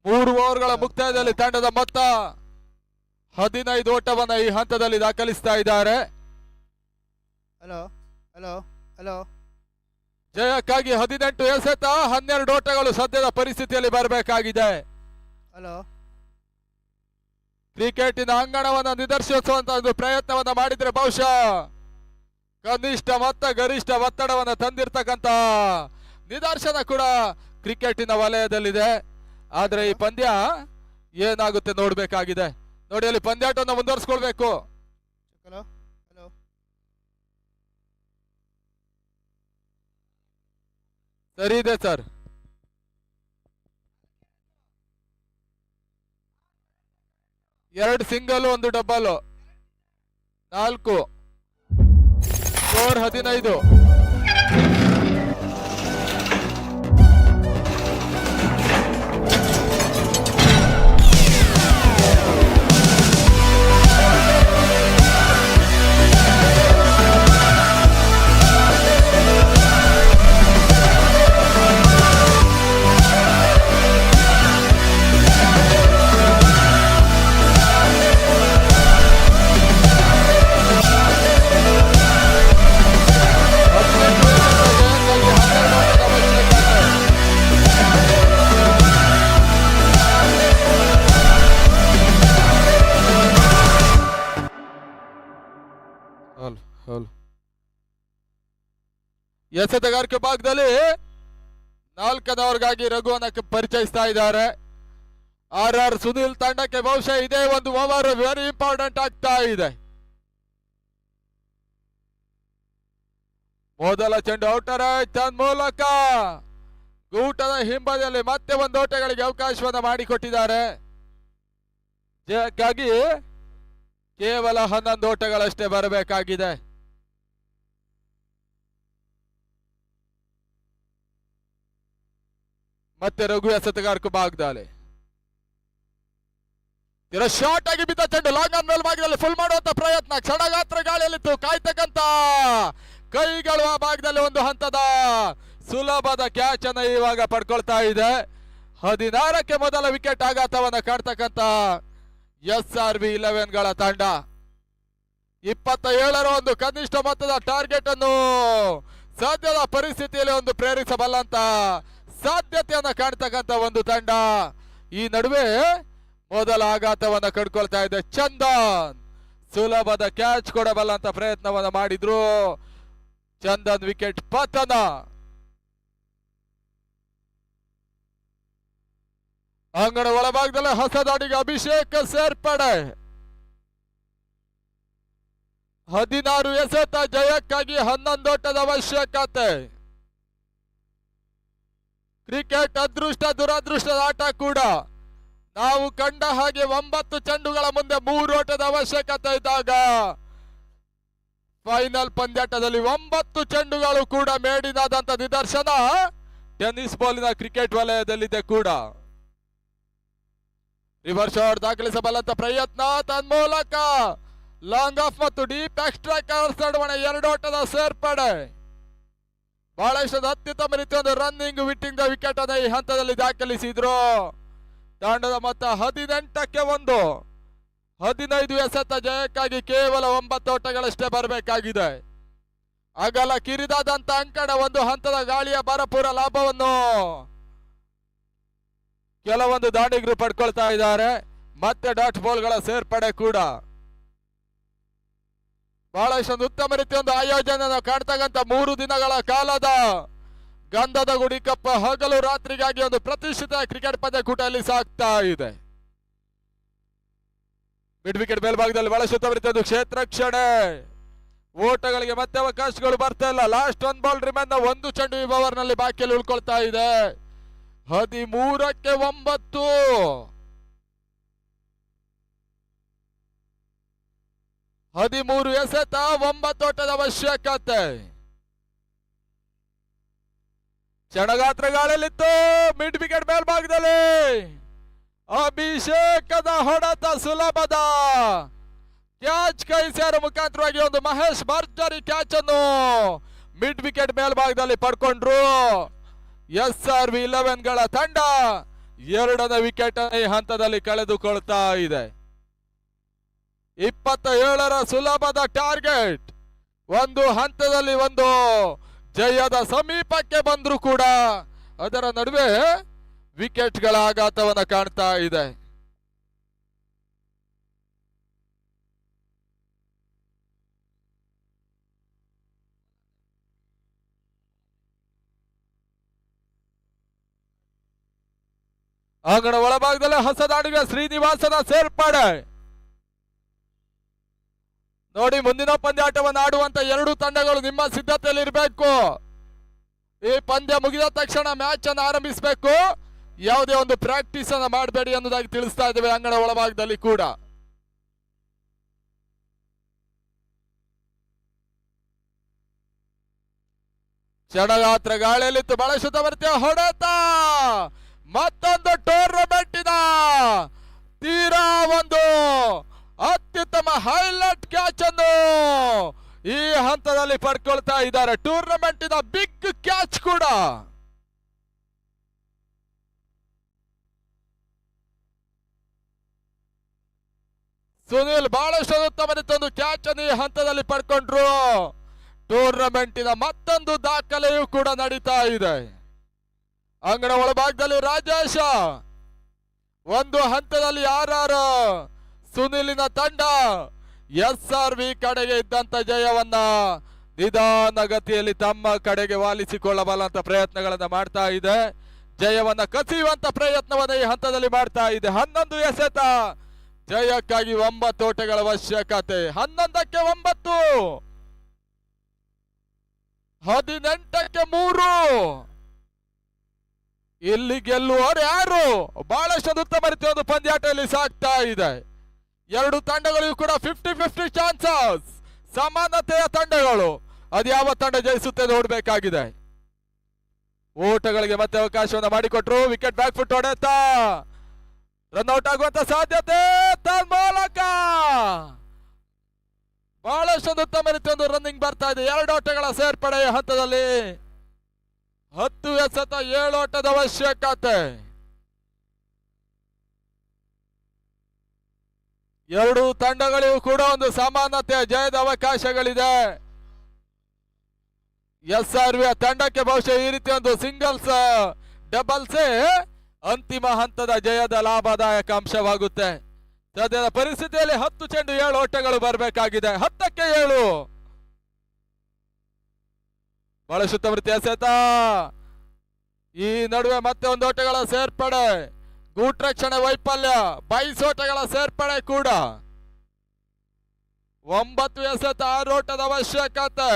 ಮೂರು ಓವರ್ಗಳ ಮುಕ್ತಾಯದಲ್ಲಿ ತಂಡದ ಮೊತ್ತ 15 ಓಟವನ್ನ ಈ ಹಂತದಲ್ಲಿ ದಾಖಲಿಸ್ತಾ ಇದ್ದಾರೆ. ಹಲೋ ಹಲೋ ಹಲೋ ಜಯಕ್ಕಾಗಿ 18 ಎಸೆತ, 12 ಓಟಗಳು ಸದ್ಯದ ಪರಿಸ್ಥಿತಿಯಲ್ಲಿ ಬರಬೇಕಾಗಿದೆ. ಹಲೋ ಕ್ರಿಕೆಟಿನ ಅಂಗಣವನ್ನು ನಿದರ್ಶಿಸುವಂತಹ ಒಂದು ಪ್ರಯತ್ನವನ್ನ ಮಾಡಿದ್ರೆ ಬಹುಶಃ ಕನಿಷ್ಠ ಮತ್ತು ಗರಿಷ್ಠ ಒತ್ತಡವನ್ನು ತಂದಿರ್ತಕ್ಕಂತ ನಿದರ್ಶನ ಕೂಡ ಕ್ರಿಕೆಟಿನ ವಲಯದಲ್ಲಿದೆ. ಆದ್ರೆ ಈ ಪಂದ್ಯ ಏನಾಗುತ್ತೆ ನೋಡ್ಬೇಕಾಗಿದೆ. ನೋಡಿ, ಅಲ್ಲಿ ಪಂದ್ಯಾಟವನ್ನು ಮುಂದುವರಿಸ್ಕೊಳ್ಬೇಕು. ಹಲೋ ಹಲೋ ಸರಿ ಇದೆ ಸರ್. ಎರಡು ಸಿಂಗಲ್, ಒಂದು ಡಬಲ್, 4 ಸ್ಕೋರ್ 15. ಎಸೆತಗಾರಿಕೆ ಭಾಗದಲ್ಲಿ 4ನೇವರೆಗಾಗಿ ರಘುವನ್ನ ಪರಿಚಯಿಸ್ತಾ ಇದ್ದಾರೆ. ಆರ್ ಸುನಿಲ್ ತಂಡಕ್ಕೆ ಬಹುಶಃ ಇದೇ ಒಂದು ಓವರ್ ವೆರಿ ಇಂಪಾರ್ಟೆಂಟ್ ಆಗ್ತಾ ಇದೆ. ಮೊದಲ ಚೆಂಡು ಔಟರ್ ತನ್ಮೂಲಕ ಗೂಟದ ಹಿಂಬದಿಯಲ್ಲಿ ಮತ್ತೆ ಒಂದು ಓಟಗಳಿಗೆ ಅವಕಾಶವನ್ನ ಮಾಡಿಕೊಟ್ಟಿದ್ದಾರೆ. ಜಯಕ್ಕಾಗಿ ಕೇವಲ 11 ಓಟಗಳಷ್ಟೇ ಬರಬೇಕಾಗಿದೆ. ಮತ್ತೆ ರಘು ಎಸೆತಗಾರಕು ಭಾಗದಲ್ಲಿ ಶಾರ್ಟ್ ಆಗಿ ಬಿದ್ದ ಚೆಂಡು ಲಾಂಗ್ ಆನ್ ಮೇಲ್ ಭಾಗದಲ್ಲಿ ಫುಲ್ ಮಾಡುವಂತ ಪ್ರಯತ್ನ. ಕ್ಷಣಗಾತ್ರ ಗಾಳಿಯಲ್ಲಿತ್ತು, ಕಾಯ್ತಕ್ಕಂತ ಕೈಗಳು ಆ ಭಾಗದಲ್ಲಿ ಒಂದು ಹಂತದ ಸುಲಭದ ಕ್ಯಾಚ್ ಅನ್ನ ಇವಾಗ ಪಡ್ಕೊಳ್ತಾ ಇದೆ. 16ಕ್ಕೆ ಮೊದಲ ವಿಕೆಟ್ ಆಘಾತವನ್ನ ಕಾಡ್ತಕ್ಕಂತ SRB 11ಗಳ ತಂಡ 27ರ ಒಂದು ಕನಿಷ್ಠ ಮೊತ್ತದ ಟಾರ್ಗೆಟ್ ಅನ್ನು ಸದ್ಯದ ಪರಿಸ್ಥಿತಿಯಲ್ಲಿ ಒಂದು ಪ್ರೇರಿಸಬಲ್ಲಂತ ಸಾಧ್ಯತೆಯನ್ನ ಕಾಣ್ತಕ್ಕಂತ ಒಂದು ತಂಡ. ಈ ನಡುವೆ ಮೊದಲ ಆಘಾತವನ್ನ ಕಡ್ಕೊಳ್ತಾ ಇದೆ. ಚಂದನ್ ಸುಲಭದ ಕ್ಯಾಚ್ ಕೊಡಬಲ್ಲಂತ ಪ್ರಯತ್ನವನ್ನ ಮಾಡಿದ್ರು. ಚಂದನ್ ವಿಕೆಟ್ ಪತನ. ಅಂಗಣ ಒಳಭಾಗದಲ್ಲಿ ಹೊಸದಾಡಿಗೆ ಅಭಿಷೇಕ್ ಸೇರ್ಪಡೆ. 16 ಎಸೆತ, ಜಯಕ್ಕಾಗಿ 11 ಓಟದ ಅವಶ್ಯಕತೆ. ಕ್ರಿಕೆಟ್ ಅದೃಷ್ಟ ದುರದೃಷ್ಟದ ಆಟ ಕೂಡ. ನಾವು ಕಂಡ ಹಾಗೆ 9 ಚೆಂಡುಗಳ ಮುಂದೆ 3 ಓಟದ ಅವಶ್ಯಕತೆ ಇದ್ದಾಗ ಫೈನಲ್ ಪಂದ್ಯಾಟದಲ್ಲಿ 9 ಚೆಂಡುಗಳು ಕೂಡ ಮೇಡಿನಾದಂತ ನಿದರ್ಶನ ಟೆನ್ನಿಸ್ ಬಾಲಿನ ಕ್ರಿಕೆಟ್ ವಲಯದಲ್ಲಿದೆ ಕೂಡ. ರಿವರ್ಸ್ ಶಾಟ್ ದಾಖಲಿಸಬಲ್ಲಂತ ಪ್ರಯತ್ನ, ತನ್ಮೂಲಕ ಲಾಂಗ್ ಆಫ್ ಮತ್ತು ಡೀಪ್ ಎಕ್ಸ್ಟ್ರಾ ಕವರ್ಸ್ ನಡುವಣ 2 ಓಟದ ಸೇರ್ಪಡೆ. ಬಹಳಷ್ಟು ಅತ್ಯುತ್ತಮ ರೀತಿಯ ಒಂದು ರನ್ನಿಂಗ್ ವಿಟ್ಟಿಂಗ್ ದ ವಿಕೆಟ್ ಅನ್ನ ಈ ಹಂತದಲ್ಲಿ ದಾಖಲಿಸಿದ್ರು. ತಂಡದ ಮೊತ್ತ 18ಕ್ಕೆ 1. 15 ಎಸೆತ, ಜಯಕ್ಕಾಗಿ ಕೇವಲ 9 ಓಟಗಳಷ್ಟೇ ಬರಬೇಕಾಗಿದೆ. ಅಗಲ ಕಿರಿದಾದಂತ ಅಂಕಣ ಒಂದು ಹಂತದ ಗಾಳಿಯ ಭರಪೂರ ಲಾಭವನ್ನು ಕೆಲವೊಂದು ದಾಂಡಿಗರು ಪಡ್ಕೊಳ್ತಾ ಇದ್ದಾರೆ. ಮತ್ತೆ ಡಾಟ್ ಬಾಲ್ಗಳ ಸೇರ್ಪಡೆ ಕೂಡ. ಬಹಳಷ್ಟು ಉತ್ತಮ ರೀತಿಯ ಒಂದು ಆಯೋಜನೆ ಕಾಣ್ತಕ್ಕಂಥ 3 ದಿನಗಳ ಕಾಲದ ಗಂಧದ ಗುಡಿ ಕಪ್ ಹಗಲು ರಾತ್ರಿಗಾಗಿ ಒಂದು ಪ್ರತಿಷ್ಠಿತ ಕ್ರಿಕೆಟ್ ಪಂದ್ಯಕೂಟ ಅಲ್ಲಿ ಸಾಗ್ತಾ ಇದೆ. ಮಿಡ್ ವಿಕೆಟ್ ಮೇಲ್ಭಾಗದಲ್ಲಿ ಬಹಳ ಸುತ್ತಮುತ್ತ ಕ್ಷೇತ್ರ ಕ್ಷಣೆ. ಓಟಗಳಿಗೆ ಮತ್ತೆ ಅವಕಾಶಗಳು ಬರ್ತಾ ಇಲ್ಲ. Last 1 ball remain. ಒಂದು ಚೆಂಡು ಈ ಓವರ್ ನಲ್ಲಿ ಬಾಕಿಯಲ್ಲಿ ಉಳ್ಕೊಳ್ತಾ ಇದೆ. 13ಕ್ಕೆ 9. 13 ಎಸೆತ 9 ಓಟದ ಅವಶ್ಯಕತೆ. ಕ್ಷಣಗಾತ್ರ ಗಾಳಿಯಲ್ಲಿತ್ತು. ಮಿಡ್ ವಿಕೆಟ್ ಮೇಲ್ಭಾಗದಲ್ಲಿ ಅಭಿಷೇಕದ ಹೊಡೆತ ಸುಲಭದ ಕ್ಯಾಚ್ ಕೈ ಸೇರ ಮುಖಾಂತರವಾಗಿ ಒಂದು ಮಹೇಶ್ ಭರ್ಜರಿ ಕ್ಯಾಚ್ ಅನ್ನು ಮಿಡ್ ವಿಕೆಟ್ ಮೇಲ್ಭಾಗದಲ್ಲಿ ಪಡ್ಕೊಂಡ್ರು. SRV 11ಗಳ ತಂಡ 2ನೇ ವಿಕೆಟ್ ಈ ಹಂತದಲ್ಲಿ ಕಳೆದುಕೊಳ್ತಾ ಇದೆ. 27ರ ಸುಲಭದ ಟಾರ್ಗೆಟ್ ಒಂದು ಹಂತದಲ್ಲಿ ಒಂದು ಜಯದ ಸಮೀಪಕ್ಕೆ ಬಂದ್ರು ಕೂಡ ಅದರ ನಡುವೆ ವಿಕೆಟ್ಗಳ ಆಘಾತವನ್ನ ಕಾಣ್ತಾ ಇದೆ. ಅಂಗಣ ಒಳಭಾಗದಲ್ಲಿ ಹೊಸದಾಡಿಗ ಶ್ರೀನಿವಾಸನ ಸೇರ್ಪಡೆ ನೋಡಿ. ಮುಂದಿನ ಪಂದ್ಯಾಟವನ್ನು ಆಡುವಂತ 2 ತಂಡಗಳು ನಿಮ್ಮ ಸಿದ್ಧತೆಯಲ್ಲಿ ಇರಬೇಕು. ಈ ಪಂದ್ಯ ಮುಗಿದ ತಕ್ಷಣ ಮ್ಯಾಚ್ ಅನ್ನು ಆರಂಭಿಸಬೇಕು. ಯಾವುದೇ ಒಂದು ಪ್ರಾಕ್ಟೀಸ್ ಅನ್ನ ಮಾಡಬೇಡಿ ಅನ್ನೋದಾಗಿ ತಿಳಿಸ್ತಾ ಇದ್ದೇವೆ ಅಂಗಣ ಒಳಭಾಗದಲ್ಲಿ ಕೂಡ. ಕ್ಷಣಗಾತ್ರ ಗಾಳಿಯಲ್ಲಿತ್ತು. ಬಹಳ ಶುದ್ಧವರ್ತಿಯ ಹೊಡೆತ. ಮತ್ತೊಂದು ಟೂರ್ನಮೆಂಟಿನ ತೀರಾ ಒಂದು ಅತ್ಯುತ್ತಮ ಹೈಲೈಟ್ ಕ್ಯಾಚ್ ಅನ್ನು ಈ ಹಂತದಲ್ಲಿ ಪಡ್ಕೊಳ್ತಾ ಇದ್ದಾರೆ. ಟೂರ್ನಮೆಂಟಿನ ಬಿಗ್ ಕ್ಯಾಚ್ ಕೂಡ. ಸುನಿಲ್ ಬಹಳಷ್ಟು ಉತ್ತಮರಿತ್ತೊಂದು ಕ್ಯಾಚ್ ಅನ್ನು ಈ ಹಂತದಲ್ಲಿ ಪಡ್ಕೊಂಡ್ರು. ಟೂರ್ನಮೆಂಟಿನ ಮತ್ತೊಂದು ದಾಖಲೆಯೂ ಕೂಡ ನಡೀತಾ ಇದೆ. ಅಂಗಣ ಒಳಭಾಗದಲ್ಲಿ ರಾಜೇಶ ಒಂದು ಹಂತದಲ್ಲಿ RR ಸುನಿಲಿನ ತಂಡ SRV ಕಡೆಗೆ ಇದ್ದಂತ ಜಯವನ್ನ ನಿಧಾನಗತಿಯಲ್ಲಿ ತಮ್ಮ ಕಡೆಗೆ ವಾಲಿಸಿಕೊಳ್ಳಬಲ್ಲಂತ ಪ್ರಯತ್ನಗಳನ್ನ ಮಾಡ್ತಾ ಇದೆ. ಜಯವನ್ನ ಕಸಿಯುವಂತ ಪ್ರಯತ್ನವನ್ನ ಈ ಹಂತದಲ್ಲಿ ಮಾಡ್ತಾ ಇದೆ. 11 ಎಸೆತ ಜಯಕ್ಕಾಗಿ 9 ಓಟಗಳ ಅವಶ್ಯಕತೆ. 11ಕ್ಕೆ 9. 18ಕ್ಕೆ 3. ಇಲ್ಲಿ ಗೆಲ್ಲುವವರು ಯಾರು? ಬಹಳಷ್ಟು ಉತ್ತಮ ರೀತಿಯ ಒಂದು ಪಂದ್ಯಾಟದಲ್ಲಿ ಸಾಗ್ತಾ ಇದೆ. 2 ತಂಡಗಳಿಗೂ ಕೂಡ 50-50 ಚಾನ್ಸಸ್. ಸಮಾನತೆಯ ತಂಡಗಳು. ಅದು ಯಾವ ತಂಡ ಜಯಿಸುತ್ತೆ ನೋಡಬೇಕಾಗಿದೆ. ಓಟಗಳಿಗೆ ಮತ್ತೆ ಅವಕಾಶವನ್ನು ಮಾಡಿಕೊಟ್ರು. ವಿಕೆಟ್ ಬ್ಯಾಕ್ ಫುಟ್ ಹೊಡೆತ ರನ್ಔಟ್ ಆಗುವಂತ ಸಾಧ್ಯತೆ ತನ್ಮೂಲಕ ಬಹಳಷ್ಟು ಉತ್ತಮ ರೀತಿಯ ಒಂದು ರನ್ನಿಂಗ್ ಬರ್ತಾ ಇದೆ. 2 ಓಟಗಳ ಸೇರ್ಪಡೆ ಹಂತದಲ್ಲಿ 10 ಎಸೆತ 7 ಓಟದ ಅವಶ್ಯಕತೆ. 2 ತಂಡಗಳಿಗೂ ಕೂಡ ಒಂದು ಸಮಾನತೆಯ ಜಯದ ಅವಕಾಶಗಳಿದೆ. SRV ತಂಡಕ್ಕೆ ಬಹುಶಃ ಈ ರೀತಿ ಒಂದು ಸಿಂಗಲ್ಸ್ ಡಬಲ್ಸ್ ಅಂತಿಮ ಹಂತದ ಜಯದ ಲಾಭದಾಯಕ ಅಂಶವಾಗುತ್ತೆ. ಸದ್ಯದ ಪರಿಸ್ಥಿತಿಯಲ್ಲಿ 10 ಚೆಂಡು 7 ಓಟಗಳು ಬರಬೇಕಾಗಿದೆ. 10ಕ್ಕೆ 7. ಬಹಳ ಶುದ್ಧವೃತ್ತಿ ಎಸೆತ. ಈ ನಡುವೆ ಮತ್ತೆ ಒಂದು ಓಟಗಳ ಸೇರ್ಪಡೆ. ಗೂಟ್ರಕ್ಷಣೆ ವೈಫಲ್ಯ. 22 ಓಟಗಳ ಸೇರ್ಪಡೆ ಕೂಡ. 9 ಎಸೆತ 6 ಓಟದ ಅವಶ್ಯಕತೆ.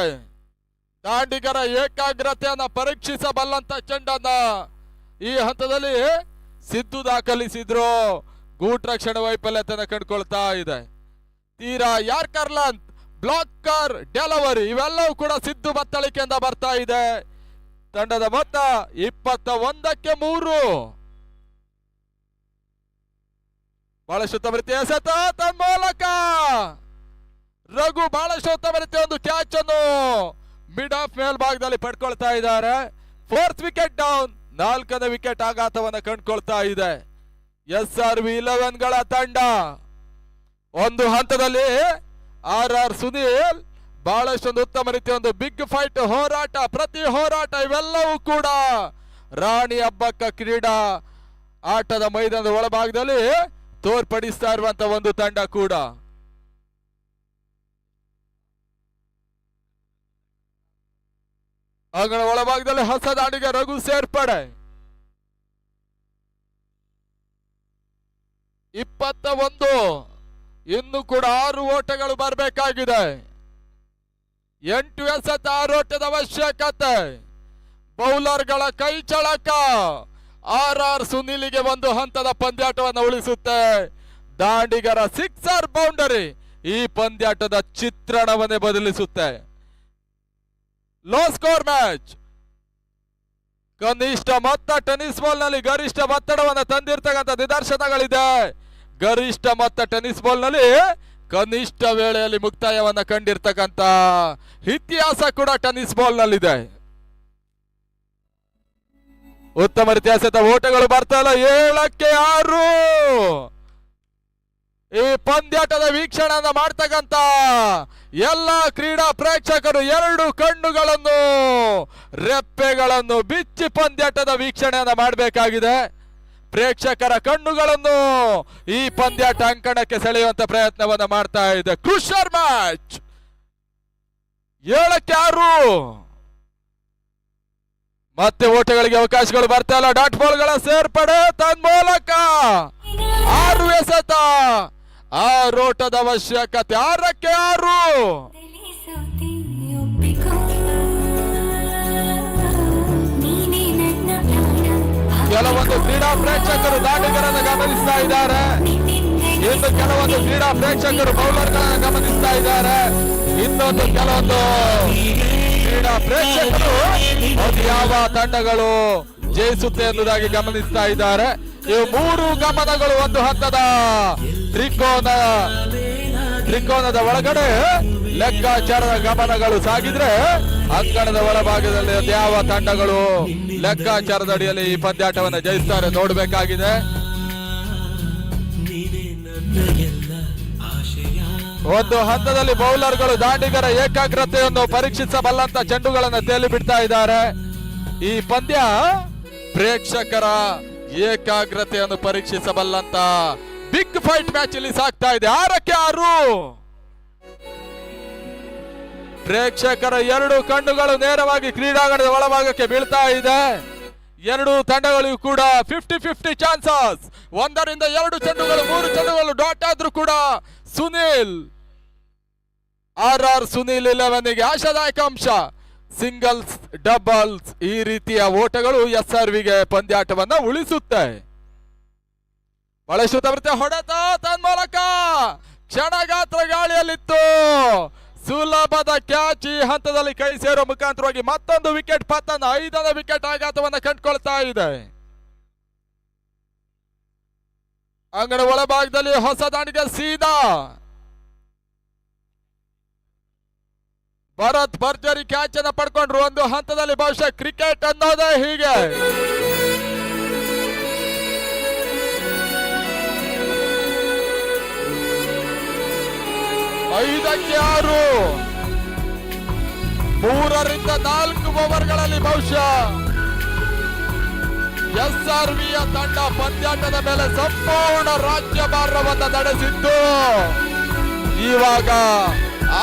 ದಾಂಡಿಗರ ಏಕಾಗ್ರತೆಯನ್ನ ಪರೀಕ್ಷಿಸಬಲ್ಲಂತ ಚೆಂಡನ್ನ ಈ ಹಂತದಲ್ಲಿ ಸಿದ್ದು ದಾಖಲಿಸಿದ್ರು. ಗೂಟ್ರಕ್ಷಣೆ ವೈಫಲ್ಯತೆಯನ್ನು ಕಂಡುಕೊಳ್ತಾ ಇದೆ. ತೀರಾ ಯಾರ್ಕರ್ ಲೆಂತ್, ಬ್ಲಾಕರ್, ಡೆಲಿವರಿ ಇವೆಲ್ಲವೂ ಕೂಡ ಸಿದ್ದು ಬತ್ತಳಿಕೆಯಿಂದ ಬರ್ತಾ ಇದೆ. ತಂಡದ ಮೊತ್ತ 21ಕ್ಕೆ 3. ಬಹಳಷ್ಟು ಉತ್ತಮ ರೀತಿಯ ಎಸೆತ ತನ್ಮೂಲಕ ರಘು ಬಹಳಷ್ಟು ಉತ್ತಮ ರೀತಿಯ ಒಂದು ಕ್ಯಾಚ್ ಅನ್ನು ಮಿಡ್ ಆಫ್ ಮೇಲ್ಭಾಗದಲ್ಲಿ ಪಡ್ಕೊಳ್ತಾ ಇದ್ದಾರೆ. 4th wicket down. 4ನೇ ವಿಕೆಟ್ ಆಘಾತವನ್ನು ಕಂಡುಕೊಳ್ತಾ ಇದೆ. SRV 11ಗಳ ತಂಡ ಒಂದು ಹಂತದಲ್ಲಿ RR ಸುನೀಲ್ ಬಹಳಷ್ಟೊಂದು ಉತ್ತಮ ರೀತಿಯ ಒಂದು ಬಿಗ್ ಫೈಟ್ ಹೋರಾಟ, ಪ್ರತಿ ಹೋರಾಟ ಇವೆಲ್ಲವೂ ಕೂಡ ರಾಣಿ ಹಬ್ಬಕ್ಕ ಕ್ರೀಡಾ ಆಟದ ಮೈದಾನದ ಒಳಭಾಗದಲ್ಲಿ ತೋರ್ಪಡಿಸ್ತಾ ಇರುವಂತ ಒಂದು ತಂಡ ಕೂಡ. ಅಂಗಣ ಒಳಭಾಗದಲ್ಲಿ ಹೊಸ ದಾಂಡಿಗ ರಘು ಸೇರ್ಪಡೆ 21. ಇನ್ನು ಕೂಡ 6 ಓಟಗಳು ಬರಬೇಕಾಗಿದೆ. 8 ಎಸೆತ 6 ಓಟದ ಅವಶ್ಯಕತೆ. ಬೌಲರ್ಗಳ ಕೈ ಚಳಕ ಆರ್ ಸುನಿಲಿಗೆ ಒಂದು ಹಂತದ ಪಂದ್ಯಾಟವನ್ನು ಉಳಿಸುತ್ತೆ. ದಾಂಡಿಗರ ಸಿಕ್ಸರ್ ಬೌಂಡರಿ ಈ ಪಂದ್ಯಾಟದ ಚಿತ್ರಣವನ್ನೇ ಬದಲಿಸುತ್ತೆ. Low score match. ಕನಿಷ್ಠ ಮೊತ್ತ ಟೆನ್ನಿಸ್ ಬಾಲ್ ನಲ್ಲಿ ಗರಿಷ್ಠ ಒತ್ತಡವನ್ನು ತಂದಿರ್ತಕ್ಕಂಥ ನಿದರ್ಶನಗಳಿದೆ. ಗರಿಷ್ಠ ಮೊತ್ತ ಟೆನ್ನಿಸ್ ಬಾಲ್ ನಲ್ಲಿ ಕನಿಷ್ಠ ವೇಳೆಯಲ್ಲಿ ಮುಕ್ತಾಯವನ್ನ ಕಂಡಿರ್ತಕ್ಕಂಥ ಇತಿಹಾಸ ಕೂಡ ಟೆನ್ನಿಸ್ ಬಾಲ್ ನಲ್ಲಿದೆ. ಉತ್ತಮ ರೀತಿಯ ಓಟಗಳು ಬರ್ತಾ ಇಲ್ಲ. 7ಕ್ಕೆ 6 ಈ ಪಂದ್ಯಾಟದ ವೀಕ್ಷಣೆಯನ್ನ ಮಾಡ್ತಕ್ಕಂತ ಎಲ್ಲ ಕ್ರೀಡಾ ಪ್ರೇಕ್ಷಕರು 2 ಕಣ್ಣುಗಳನ್ನು ರೆಪ್ಪೆಗಳನ್ನು ಬಿಚ್ಚಿ ಪಂದ್ಯಾಟದ ವೀಕ್ಷಣೆಯನ್ನ ಮಾಡಬೇಕಾಗಿದೆ. ಪ್ರೇಕ್ಷಕರ ಕಣ್ಣುಗಳನ್ನು ಈ ಪಂದ್ಯಾಟ ಅಂಕಣಕ್ಕೆ ಸೆಳೆಯುವಂತ ಪ್ರಯತ್ನವನ್ನ ಮಾಡ್ತಾ ಇದೆ. ಕ್ರೂಷರ್ ಮ್ಯಾಚ್. 7ಕ್ಕೆ 6 ಮತ್ತೆ ಓಟಗಳಿಗೆ ಅವಕಾಶಗಳು ಬರ್ತಾ ಇಲ್ಲ. ಡಾಟ್ ಬಾಲ್ಗಳ ಸೇರ್ಪಡೆ ತನ್ಮೂಲಕ 6 ಎಸೆತ 6 ಓಟದ ಅವಶ್ಯಕತೆ. 6ಕ್ಕೆ 6 ಕೆಲವೊಂದು ಕ್ರೀಡಾ ಪ್ರೇಕ್ಷಕರು ದಾಂಡಿಗರನ್ನು ಗಮನಿಸ್ತಾ ಇದ್ದಾರೆ. ಇನ್ನು ಕೆಲವೊಂದು ಕ್ರೀಡಾ ಪ್ರೇಕ್ಷಕರು ಬೌಲರ್ಗಳನ್ನು ಗಮನಿಸ್ತಾ ಇದ್ದಾರೆ. ಇನ್ನೊಂದು ಕೆಲವೊಂದು ಕ್ರೀಡಾ ಪ್ರೇಕ್ಷಕರು ಅದು ಯಾವ ತಂಡಗಳು ಜಯಿಸುತ್ತೆ ಎಂಬುದಾಗಿ ಗಮನಿಸ್ತಾ ಇದ್ದಾರೆ. ಇವು 3 ಗಮನಗಳು ಒಂದು ಹಂತದ ತ್ರಿಕೋನದ ಒಳಗಡೆ ಲೆಕ್ಕಾಚಾರದ ಗಮನಗಳು ಸಾಗಿದ್ರೆ ಅಂಕಣದ ಒಳಭಾಗದಲ್ಲಿ ಯಾವ ತಂಡಗಳು ಲೆಕ್ಕಾಚಾರದ ಅಡಿಯಲ್ಲಿ ಈ ಪಂದ್ಯಾಟವನ್ನು ಜಯಿಸ್ತಾರೆ ನೋಡಬೇಕಾಗಿದೆ. ಒಂದು ಹಂತದಲ್ಲಿ ಬೌಲರ್ಗಳು ದಾಂಡಿಗರ ಏಕಾಗ್ರತೆಯನ್ನು ಪರೀಕ್ಷಿಸಬಲ್ಲಂತ ಚೆಂಡುಗಳನ್ನು ತೇಲಿ ಬಿಡ್ತಾ ಇದ್ದಾರೆ. ಈ ಪಂದ್ಯ ಪ್ರೇಕ್ಷಕರ ಏಕಾಗ್ರತೆಯನ್ನು ಪರೀಕ್ಷಿಸಬಲ್ಲಂತ ಬಿಗ್ ಫೈಟ್ ಮ್ಯಾಚ್ ಇಲ್ಲಿ ಸಾಗ್ತಾ ಇದೆ. 6ಕ್ಕೆ 6 ಪ್ರೇಕ್ಷಕರ 2 ಕಣ್ಣುಗಳು ನೇರವಾಗಿ ಕ್ರೀಡಾಂಗಣದ ಒಳಭಾಗಕ್ಕೆ ಬೀಳ್ತಾ ಇದೆ. 2 ತಂಡಗಳಿಗೂ ಕೂಡ 50-50 ಚಾನ್ಸಸ್. 1ರಿಂದ 2 ಚೆಂಡುಗಳು 3 ಚೆಂಡುಗಳು ಡಾಟ್ ಆದ್ರೂ ಕೂಡ ಸುನಿಲ್ ಆರ್ ಸುನಿಲ್ 11ಗೆ ಆಶಾದಾಯಕ ಅಂಶ. ಸಿಂಗಲ್ಸ್ ಡಬಲ್ಸ್ ಈ ರೀತಿಯ ಓಟಗಳು SRVಗೆ ಪಂದ್ಯಾಟವನ್ನ ಉಳಿಸುತ್ತೆ. ಬಳಸುತ್ತ ಹೊಡೆತ ತನ್ಮೂಲಕ ಕ್ಷಣಗಾತ್ರ ಗಾಳಿಯಲ್ಲಿತ್ತು. ಸುಲಭದ ಕ್ಯಾಚ್ ಈ ಹಂತದಲ್ಲಿ ಕೈ ಸೇರೋ ಮುಖಾಂತರವಾಗಿ ಮತ್ತೊಂದು ವಿಕೆಟ್ ಪತನ. 5ನೇ ವಿಕೆಟ್ ಆಘಾತವನ್ನು ಕಂಡುಕೊಳ್ತಾ ಇದೆ. ಅಂಗಣ ಒಳಭಾಗದಲ್ಲಿ ಹೊಸ ದಾಂಡಿಗೆ ಸೀದಾ ಭರತ್ ಭರ್ಜರಿ ಕ್ಯಾಚ್ ಅನ್ನ ಪಡ್ಕೊಂಡ್ರು. ಒಂದು ಹಂತದಲ್ಲಿ ಬಹುಶಃ ಕ್ರಿಕೆಟ್ ಅನ್ನೋದೇ ಹೀಗೆ. ಐದಕ್ಕೆ 6 3ರಿಂದ 4 ಓವರ್ಗಳಲ್ಲಿ ಬಹುಶಃ SRVಯ ತಂಡ ಪಂದ್ಯಾಟದ ಮೇಲೆ ಸಂಪೂರ್ಣ ರಾಜ್ಯಭಾರವನ್ನು ನಡೆಸಿದ್ದು. ಇವಾಗ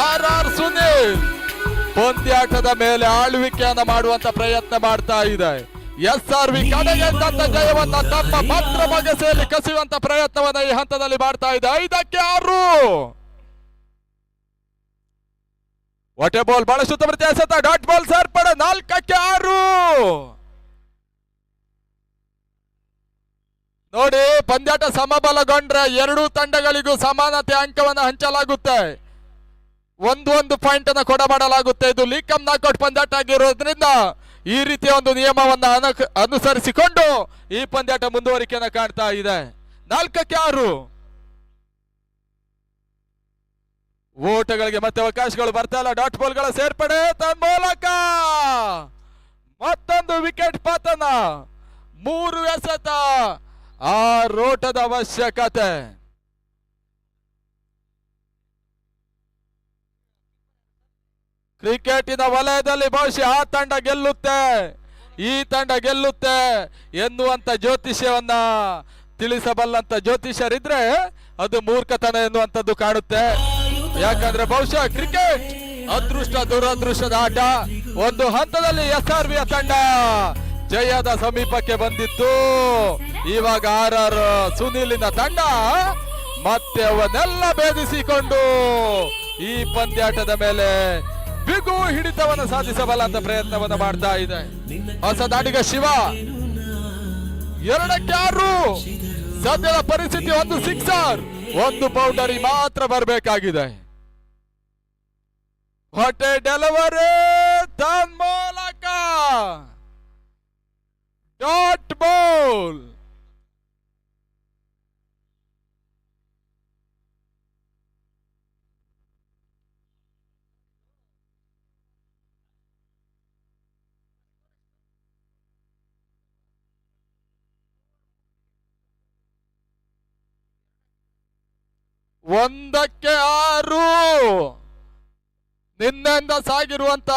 ಆರ್ ಸುನಿಲ್ ಪಂದ್ಯಾಟದ ಮೇಲೆ ಆಳ್ವಿಕೆಯನ್ನು ಮಾಡುವಂತ ಪ್ರಯತ್ನ ಮಾಡ್ತಾ ಇದೆ. SRV ಕಡೆಗೆ ತಂದ ಜಯವನ್ನ ತಮ್ಮ ಮಾತ್ರ ಬಗೆಸೆಯಲ್ಲಿ ಕಸಿಯುವಂತ ಪ್ರಯತ್ನವನ್ನ ಈ ಹಂತದಲ್ಲಿ ಮಾಡ್ತಾ ಇದೆ. 5ಕ್ಕೆ 6 ವಾಟೆ ಬಾಲ್ ಬಳಸುತ್ತ ಎಸೆತ ಡಾಟ್ ಬಾಲ್ ಸೇರ್ಪಡೆ. 4ಕ್ಕೆ 6 ನೋಡಿ, ಪಂದ್ಯಾಟ ಸಮಬಲಗೊಂಡ್ರೆ 2 ತಂಡಗಳಿಗೂ ಸಮಾನತೆ ಅಂಕವನ್ನು ಹಂಚಲಾಗುತ್ತೆ. ಒಂದು ಪಾಯಿಂಟ್ ಅನ್ನು ಕೊಡಮಾಡಲಾಗುತ್ತೆ. ಇದು ಲೀಗ್ ಕಮ್ ನಾಕೌಟ್ ಪಂದ್ಯಾಟ ಆಗಿರೋದ್ರಿಂದ ಈ ರೀತಿಯ ಒಂದು ನಿಯಮವನ್ನ ಅನುಸರಿಸಿಕೊಂಡು ಈ ಪಂದ್ಯಾಟ ಮುಂದುವರಿಕೆಯನ್ನು ಕಾಣ್ತಾ ಇದೆ. 4ಕ್ಕೆ 6 ಓಟಗಳಿಗೆ ಮತ್ತೆ ಅವಕಾಶಗಳು ಬರ್ತಾ ಇಲ್ಲ. ಡಾಟ್ ಬಾಲ್ಗಳ ಸೇರ್ಪಡೆ ತನ್ಮೂಲಕ ಮತ್ತೊಂದು ವಿಕೆಟ್ ಪತನ. 3 ಎಸೆತ 6 ಓಟದ ಅವಶ್ಯಕತೆ. ಕ್ರಿಕೆಟಿನ ವಲಯದಲ್ಲಿ ಬಹುಶಃ ಆ ತಂಡ ಗೆಲ್ಲುತ್ತೆ, ಈ ತಂಡ ಗೆಲ್ಲುತ್ತೆ ಎನ್ನುವಂತ ಜ್ಯೋತಿಷ್ಯವನ್ನ ತಿಳಿಸಬಲ್ಲಂತ ಜ್ಯೋತಿಷ್ಯರಿದ್ರೆ ಅದು ಮೂರ್ಖತನ ಎನ್ನುವಂಥದ್ದು ಕಾಣುತ್ತೆ. ಯಾಕಂದ್ರೆ ಬಹುಶಃ ಕ್ರಿಕೆಟ್ ಅದೃಷ್ಟ ದುರದೃಷ್ಟದ ಆಟ. ಒಂದು ಹಂತದಲ್ಲಿ SRV ತಂಡ ಜಯದ ಸಮೀಪಕ್ಕೆ ಬಂದಿತ್ತು. ಇವಾಗ RR ಸುನೀಲಿನ ತಂಡ ಮತ್ತೆ ಅವನ್ನೆಲ್ಲ ಭೇದಿಸಿಕೊಂಡು ಈ ಪಂದ್ಯಾಟದ ಮೇಲೆ ಬಿಗು ಹಿಡಿತವನ್ನು ಸಾಧಿಸಬಲ್ಲ ಅಂತ ಪ್ರಯತ್ನವನ್ನು ಮಾಡ್ತಾ ಇದೆ. ಹೊಸ ದಾಡಿಗ ಶಿವ 2-6. ಸದ್ಯದ ಪರಿಸ್ಥಿತಿ ಒಂದು ಸಿಕ್ಸರ್, ಒಂದು ಬೌಂಡರಿ ಮಾತ್ರ ಬರಬೇಕಾಗಿದೆ. ಹೊಟ್ಟೆ ಡೆಲಿವರಿ ತನ್ಮೂಲಕ ಡಾಟ್ ಬಾಲ್. ಒಂದಕ್ಕೆ 6 ನಿನ್ನೆಯಿಂದ ಸಾಗಿರುವಂತ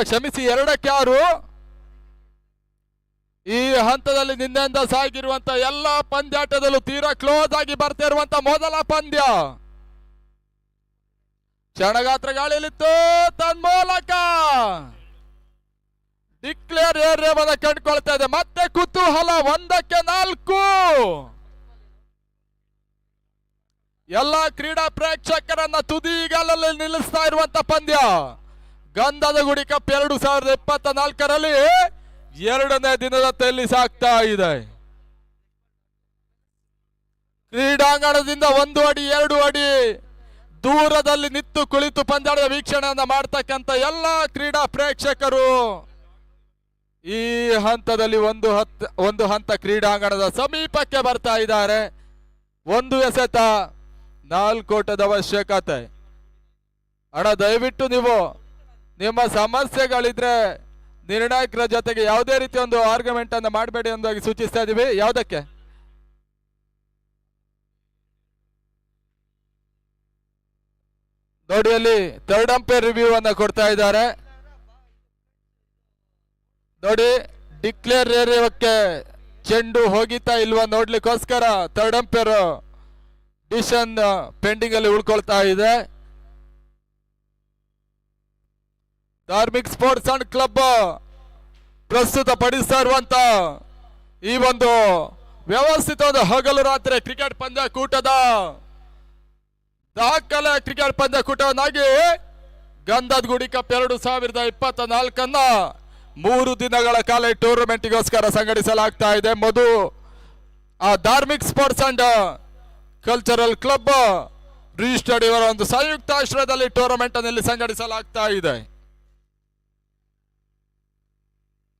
ಕ್ಷಮಿಸಿ 2-6 ಈ ಹಂತದಲ್ಲಿ ನಿನ್ನೆಯಿಂದ ಸಾಗಿರುವಂತ ಎಲ್ಲ ಪಂದ್ಯಾಟದಲ್ಲೂ ತೀರಾ ಕ್ಲೋಸ್ ಆಗಿ ಬರ್ತಿರುವಂತ ಮೊದಲ ಪಂದ್ಯ. ಕ್ಷಣಗಾತ್ರ ಗಾಳಿಯಲ್ಲಿತ್ತು, ತನ್ಮೂಲಕ ಡಿಕ್ಲೇರ್ ಏರಿಯಾವನ್ನ ಕಂಡುಕೊಳ್ತಾ ಇದೆ. ಮತ್ತೆ ಕುತೂಹಲ, 1ಕ್ಕೆ 4. ಎಲ್ಲ ಕ್ರೀಡಾ ಪ್ರೇಕ್ಷಕರನ್ನ ತುದಿಗಾಲಲ್ಲಿ ನಿಲ್ಲಿಸ್ತಾ ಇರುವಂತ ಪಂದ್ಯ. ಗಂಧದ ಗುಡಿ ಕಪ್ 2024ರಲ್ಲಿ 2ನೇ ದಿನದ ತೆಲ್ಲಿ ಸಾಗ್ತಾ ಇದೆ. ಕ್ರೀಡಾಂಗಣದಿಂದ 1 ಅಡಿ 2 ಅಡಿ ದೂರದಲ್ಲಿ ನಿಂತು ಕುಳಿತು ಪಂದ್ಯಾಟದ ವೀಕ್ಷಣೆಯನ್ನ ಮಾಡ್ತಕ್ಕಂಥ ಎಲ್ಲ ಕ್ರೀಡಾ ಪ್ರೇಕ್ಷಕರು ಈ ಹಂತದಲ್ಲಿ ಒಂದು ಹಂತ ಕ್ರೀಡಾಂಗಣದ ಸಮೀಪಕ್ಕೆ ಬರ್ತಾ ಇದ್ದಾರೆ. 1 ಎಸೆತ 4 ಓಟದ ಅವಶ್ಯಕತೆ. ಅಣ್ಣ ದಯವಿಟ್ಟು ನೀವು ನಿಮ್ಮ ಸಮಸ್ಯೆಗಳಿದ್ರೆ ನಿರ್ಣಾಯಕರ ಜೊತೆಗೆ ಯಾವುದೇ ರೀತಿ ಒಂದು ಆರ್ಗ್ಯುಮೆಂಟ್ ಅನ್ನು ಮಾಡಬೇಡಿ ಎಂದಾಗಿ ಸೂಚಿಸ್ತಾ ಇದೀವಿ. ಯಾವುದಕ್ಕೆ ನೋಡಿ, ಅಲ್ಲಿ ಥರ್ಡ್ ಅಂಪೈರ್ ರಿವ್ಯೂ ಅನ್ನ ಕೊಡ್ತಾ ಇದ್ದಾರೆ. ನೋಡಿ, ಡಿಕ್ಲೇರ್ ಏರಿಯಾಕ್ಕೆ ಚೆಂಡು ಹೋಗಿತಾ ಇಲ್ವಾ ನೋಡ್ಲಿಕ್ಕೋಸ್ಕರ ಥರ್ಡ್ ಅಂಪೈರ್ ಡಿಸಿಷನ್ ಪೆಂಡಿಂಗ್ ಅಲ್ಲಿ ಉಳ್ಕೊಳ್ತಾ ಇದೆ. ಧಾರ್ಮಿಕ್ ಸ್ಪೋರ್ಟ್ಸ್ ಅಂಡ್ ಕ್ಲಬ್ ಪ್ರಸ್ತುತ ಪಡಿಸ್ತಾ ಇರುವಂತ ಈ ಒಂದು ವ್ಯವಸ್ಥಿತ ಒಂದು ಹಗಲು ರಾತ್ರಿ ಕ್ರಿಕೆಟ್ ಪಂದ್ಯಕೂಟದ ದಾಖಲೆ ಕ್ರಿಕೆಟ್ ಪಂದ್ಯಕೂಟವನ್ನಾಗಿ ಗಂಧದ ಗುಡಿ ಕಪ್ 2024 3 ದಿನಗಳ ಕಾಲ ಈ ಟೂರ್ನಮೆಂಟ್ಗೋಸ್ಕರ ಸಂಘಟಿಸಲಾಗ್ತಾ ಇದೆ. Dharmik sports and cultural club registered ಇವರ ಒಂದು ಸಂಯುಕ್ತ ಆಶ್ರಯದಲ್ಲಿ ಟೂರ್ನಮೆಂಟ್ ಅನ್ನು ಸಂಘಟಿಸಲಾಗ್ತಾ ಇದೆ.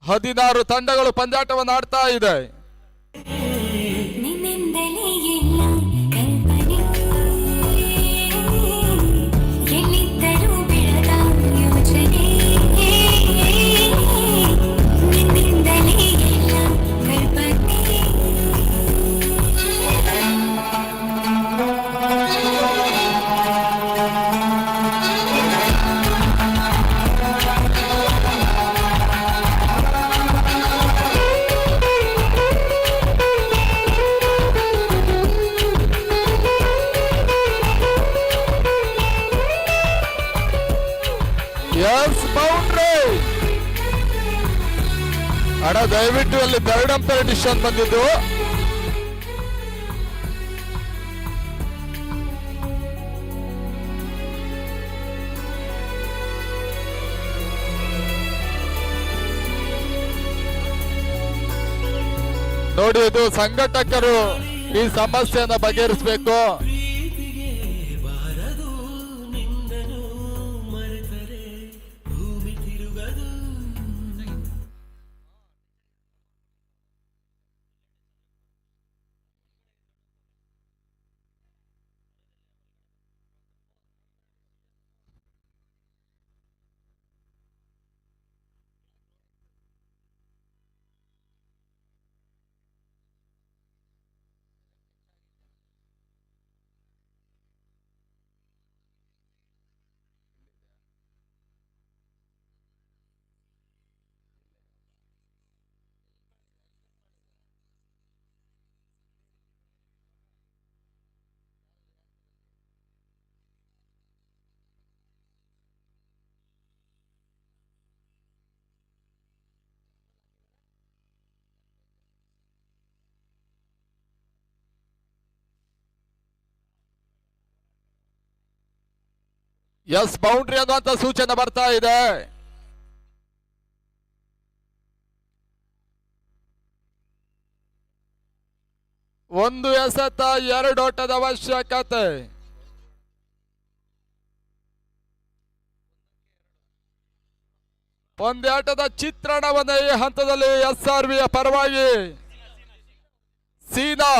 16 ತಂಡಗಳು ಪಂದ್ಯಾಟವನ್ನು ಆಡ್ತಾ ಇದೆ. ಅಣ್ಣ ದಯವಿಟ್ಟು ಅಲ್ಲಿ ಥರ್ಡ್ ಅಂಪೈರ್ ಡಿಸಿಷನ್ ಬಂದಿದ್ದು. ನೋಡಿ, ಇದು ಸಂಘಟಕರು ಈ ಸಮಸ್ಯೆಯನ್ನು ಬಗೆಹರಿಸಬೇಕು. ಎಸ್ ಬೌಂಡ್ರಿ ಅನ್ನುವಂತ ಸೂಚನೆ ಬರ್ತಾ ಇದೆ. ಒಂದು ಎಸೆತ 2 ಓಟದ ಅವಶ್ಯಕತೆ. ಪಂದ್ಯಾಟದ ಚಿತ್ರಣವನ್ನ ಈ ಹಂತದಲ್ಲಿ SRV ಪರವಾಗಿ ಸೀದಾ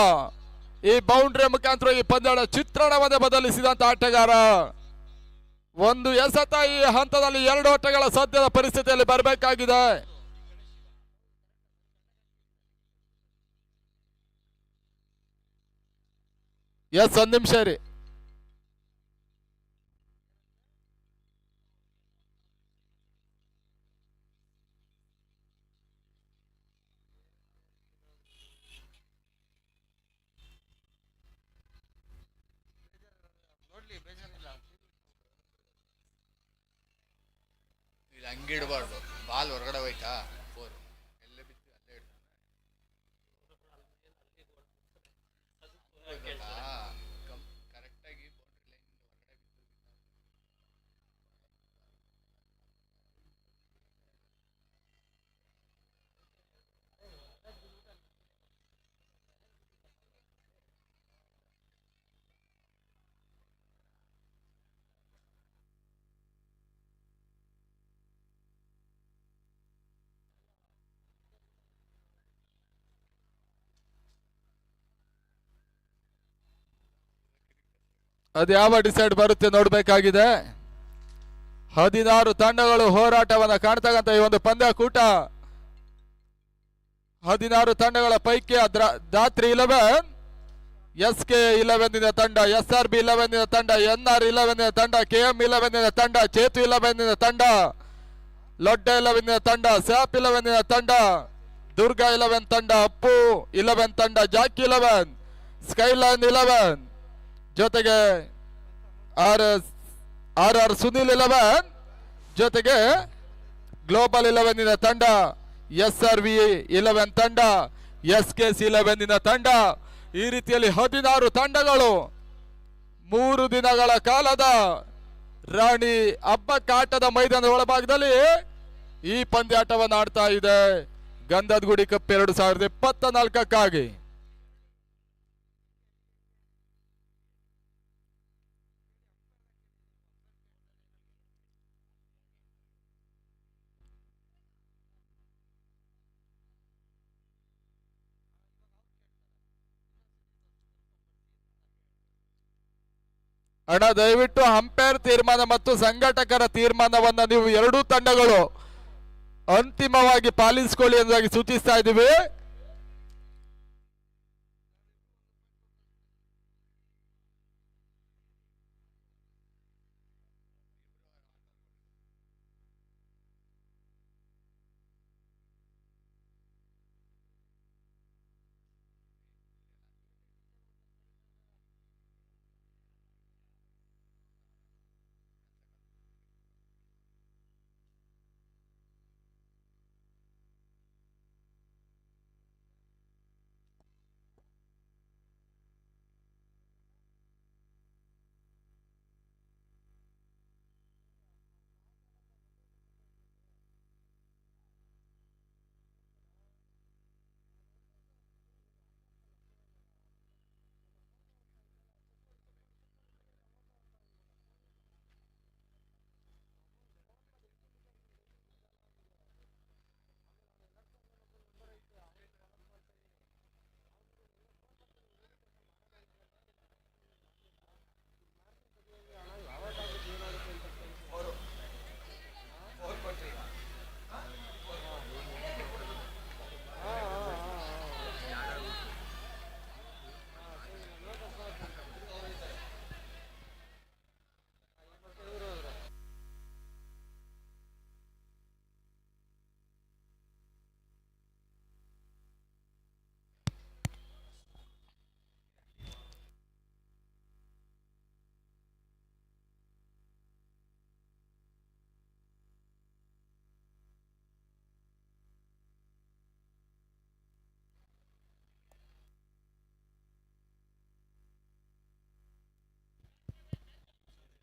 ಈ ಬೌಂಡ್ರಿ ಮುಖಾಂತರ ಈ ಪಂದ್ಯದ ಚಿತ್ರಣವನ್ನೇ ಬದಲಿಸಿದಂತ ಆಟಗಾರ. ಒಂದು ಎಸೆತ ಈ ಹಂತದಲ್ಲಿ 2 ಓಟಗಳ ಸದ್ಯದ ಪರಿಸ್ಥಿತಿಯಲ್ಲಿ ಬರಬೇಕಾಗಿದೆ. ಎಸ್, 1 ನಿಮಿಷ ರೀ. ಇಲ್ಲಿ ಹಂಗಿಡಬಾರ್ದು. ಬಾಲ್ ಹೊರಗಡೆ ಹೋಯ್ತಾ 4 ಎಲ್ಲೇ ಬಿತ್ತು ಅಲ್ಲೇ ಕರೆಕ್ಟಾಗಿ ಬೌಂಡ್ರಿ ಲೈನ್ ಹೊರಗಡೆ ಬಿತ್ತು. ಅದು ಯಾವ ಡಿಸೈಡ್ ಬರುತ್ತೆ ನೋಡಬೇಕಾಗಿದೆ. 16 ತಂಡಗಳು ಹೋರಾಟವನ್ನ ಕಾಣ್ತಕ್ಕಂಥ ಈ ಒಂದು ಪಂದ್ಯಕೂಟ. 16 ತಂಡಗಳ ಪೈಕಿ ಧಾತ್ರಿ 11, SK 11 ತಂಡ, SRB 11 ತಂಡ, NR 11 ತಂಡ, KM 11 ತಂಡ, ಚೇತು 11 ತಂಡ, ಲೊಡ್ಡ 11 ತಂಡ, ಸ್ಯಾಪ್ 11 ತಂಡ, ದುರ್ಗಾ 11 ತಂಡ, ಅಪ್ಪು 11 ತಂಡ, ಜಾಕಿ 11, ಸ್ಕೈಲೈನ್ 11 ಜೊತೆಗೆ ಆರ್ ಸುನಿಲ್ 11 ಜೊತೆಗೆ ಗ್ಲೋಬಲ್ 11 ತಂಡ, SRV 11 ತಂಡ, SKC 11 ತಂಡ. ಈ ರೀತಿಯಲ್ಲಿ 16 ತಂಡಗಳು 3 ದಿನಗಳ ಕಾಲದ ರಾಣಿ ಹಬ್ಬಕ್ಕಾಟದ ಮೈದಾನದ ಒಳಭಾಗದಲ್ಲಿ ಈ ಪಂದ್ಯಾಟವನ್ನು ಆಡ್ತಾ ಇದೆ. ಗಂಧದ ಗುಡಿ ಕಪ್ 2024ಕ್ಕಾಗಿ. ಅಣ್ಣ, ದಯವಿಟ್ಟು ಅಂಪೈರ್ ತೀರ್ಮಾನ ಮತ್ತು ಸಂಘಟಕರ ತೀರ್ಮಾನವನ್ನ ನೀವು ಎರಡೂ ತಂಡಗಳು ಅಂತಿಮವಾಗಿ ಪಾಲಿಸಿಕೊಳ್ಳಿ ಎಂಬುದಾಗಿ ಸೂಚಿಸ್ತಾ ಇದ್ದೀವಿ.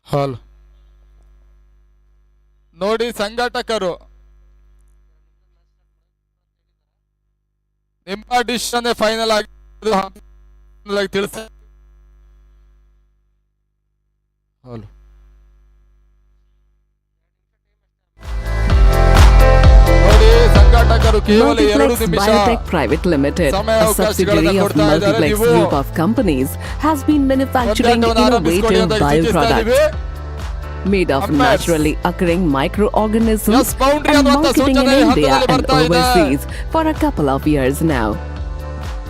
ಹಲೋ ನೋಡಿ ಸಂಘಟಕರು ನಿಮ್ಮ ಡಿಸಿಷನ್ ಫೈನಲ್ ಆಗಿ ತಿಳಿಸ. ನೋಡಿ ಸಂಘಟಕರು ಕೇವಲ 2 Multiplex ನಿಮಿಷ Biotech Private Limited, ಸಮಯ a ಅವಕಾಶಗಳನ್ನ subsidiary of ಕೊಡ್ತಾ ಇದ್ದಾರೆ. Multiplex ನೀವು Group of Companies, has been manufacturing ಹೋರಾಟವನ್ನು ಆರಂಭಿಸಿಕೊಳ್ಳಿ innovative ಅಂತ ಸೂಚಿಸ್ತಾ bioproducts ಇದ್ದೀವಿ. made of Umpires. naturally occurring microorganisms Yes, boundary and ಅನ್ನುವಂತ marketing in ಸೂಚನೆ India ಹಂತದಲ್ಲಿ and ಬರ್ತಾ ಇದೆ. overseas for a couple of years now.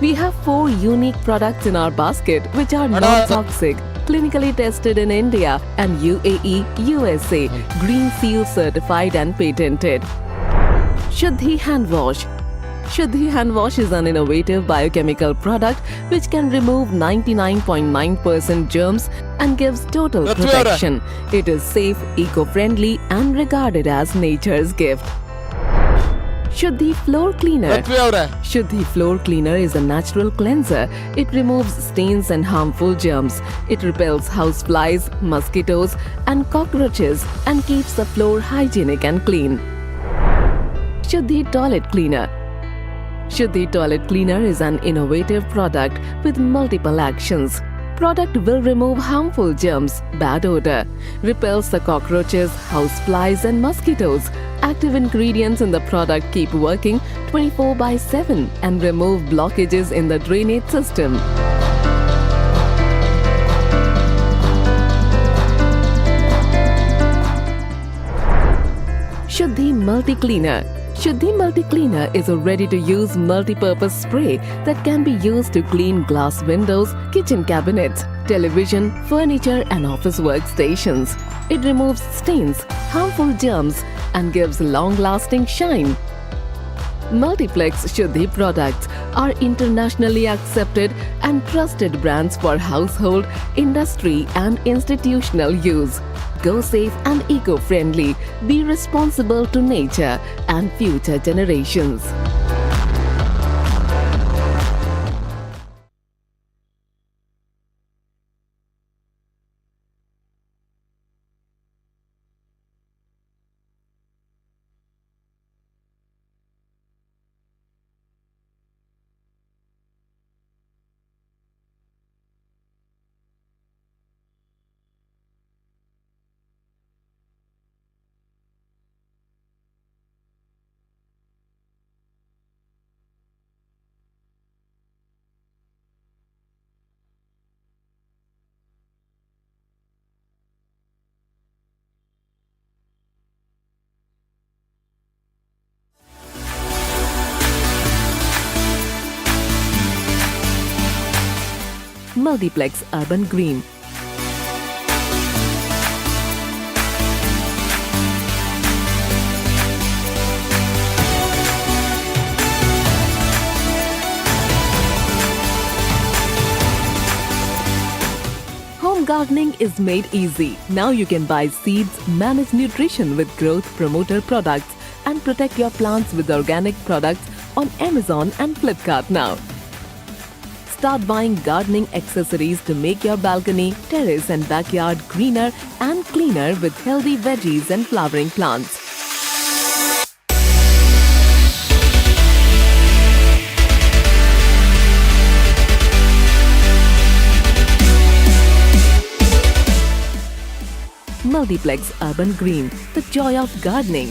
We have 4 unique products in our basket which are Madam. non-toxic, clinically tested in India and UAE, USA, Green Seal certified and patented. Shuddhi Hand Wash. Shuddhi Hand Wash is an innovative biochemical product which can remove 99.9% germs and gives total That's where- protection. It is safe, eco-friendly and regarded as nature's gift. Shuddhi Floor Cleaner. ಪೃಥ್ವಿ ಅವರೇ, Shuddhi Floor Cleaner is a natural cleanser. It removes stains and harmful germs. It repels houseflies, mosquitoes, and cockroaches and keeps the floor hygienic and clean. Shuddhi Toilet Cleaner. Shuddhi Toilet Cleaner is an innovative product with multiple actions. Product will remove harmful germs, bad odor, repels the cockroaches, houseflies and mosquitoes. Active ingredients in the product keep working 24/7 and remove blockages in the drainage system. Shuddhi Multi Cleaner. Shuddhi Multi Cleaner is a ready-to-use multi-purpose spray that can be used to clean glass windows, kitchen cabinets, television, furniture and office workstations. It removes stains, harmful germs and gives long-lasting shine. Multiplex Shuddhi products are internationally accepted and trusted brands for household, industry and institutional use. Go safe and eco-friendly. Be responsible to nature and future generations. Multiplex Urban Green. Home gardening is made easy. Now you can buy seeds, manage nutrition with growth promoter products, and protect your plants with organic products on Amazon and Flipkart now. Start buying gardening accessories to make your balcony, terrace and backyard greener and cleaner with healthy veggies and flowering plants. Multiplex Urban Green, the joy of gardening.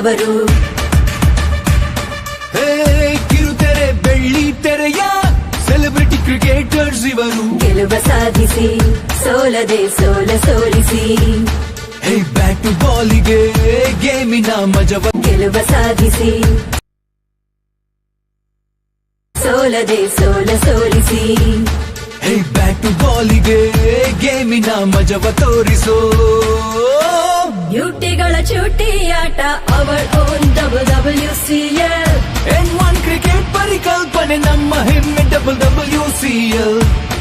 ತವರು. ಕಿರುತೆರೆ ಬೆಳ್ಳಿ ತೆರೆಯ ಸೆಲೆಬ್ರಿಟಿ ಕ್ರಿಕೆಟರ್ಸ್ ಇವರು. ಗೆಲುವ ಸಾಧಿಸಿ ಸೋಲದೆ ಸೋಲಿಸಿ. ಬ್ಯಾಟ್ ಬಾಲಿಗೆ ಗೇಮಿನ ಮಜವ. ಗೆಲುವ ಸಾಧಿಸಿ ಸೋಲದೆ ಸೋಲಿಸಿ. ಬ್ಯಾಟ್ ಬಾಲಿಗೆ ಗೇಮಿನ ಮಜವ ತೋರಿಸೋ. ಬ್ಯೂಟಿಗಳ ಚೂಟಿಯಾಟ our own WWCL. N1 cricket ಪರಿಕಲ್ಪನೆ ನಮ್ಮ ಹೆಮ್ಮೆ WWCL.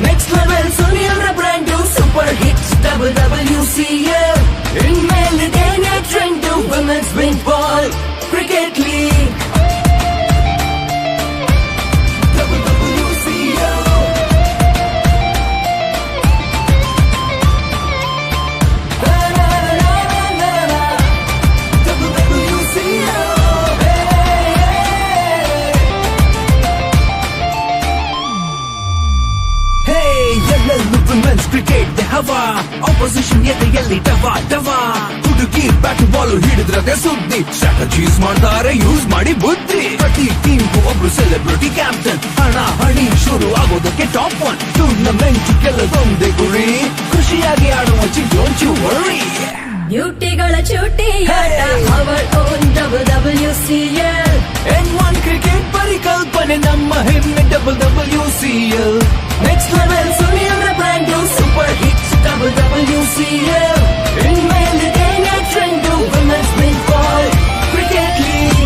Next level Sunil brand super hits WWCL. ಇನ್ಮೇಲಿದೇನೆ trend women's big ball cricket league WWCL. Women's cricket ಹವಾ ಆಪೋಸಿಷನ್ ಎದೆಯಲ್ಲಿ ಡವಾ. ಹುಡುಗಿ ಬ್ಯಾಟ್ ಬಾಲ್ ಹಿಡಿದ್ರದೆ ಸುದ್ದಿ. ಸ್ಟ್ರಾಟಜೀಸ್ ಮಾಡ್ತಾರೆ ಯೂಸ್ ಮಾಡಿ ಬುದ್ಧಿ. ಪ್ರತಿ ಟೀಮ್ ಒಬ್ರು ಸೆಲೆಬ್ರಿಟಿ ಕ್ಯಾಪ್ಟನ್. ಹಣಿ ಶುರು ಆಗೋದಕ್ಕೆ ಟಾಪ್ 1 ಟೂರ್ನಮೆಂಟ್ ಗೆಲ್ಲದೊಂದೇ ಗುರಿ. ಖುಷಿಯಾಗಿ ಆಡುವ ಡೋಂಟ್ ಯು ವರಿ. ಬ್ಯೂಟಿಗಳ ಚೂಟಿಯಾಟ our own WWCL. N1 cricket ಪರಿಕಲ್ಪನೆ ನಮ್ಮ ಹೆಮ್ಮೆ WWCL. Next level Sunil brand super hits WWCL. ಇನ್ಮೇಲಿದೇನೆ trend women's big ball cricket league.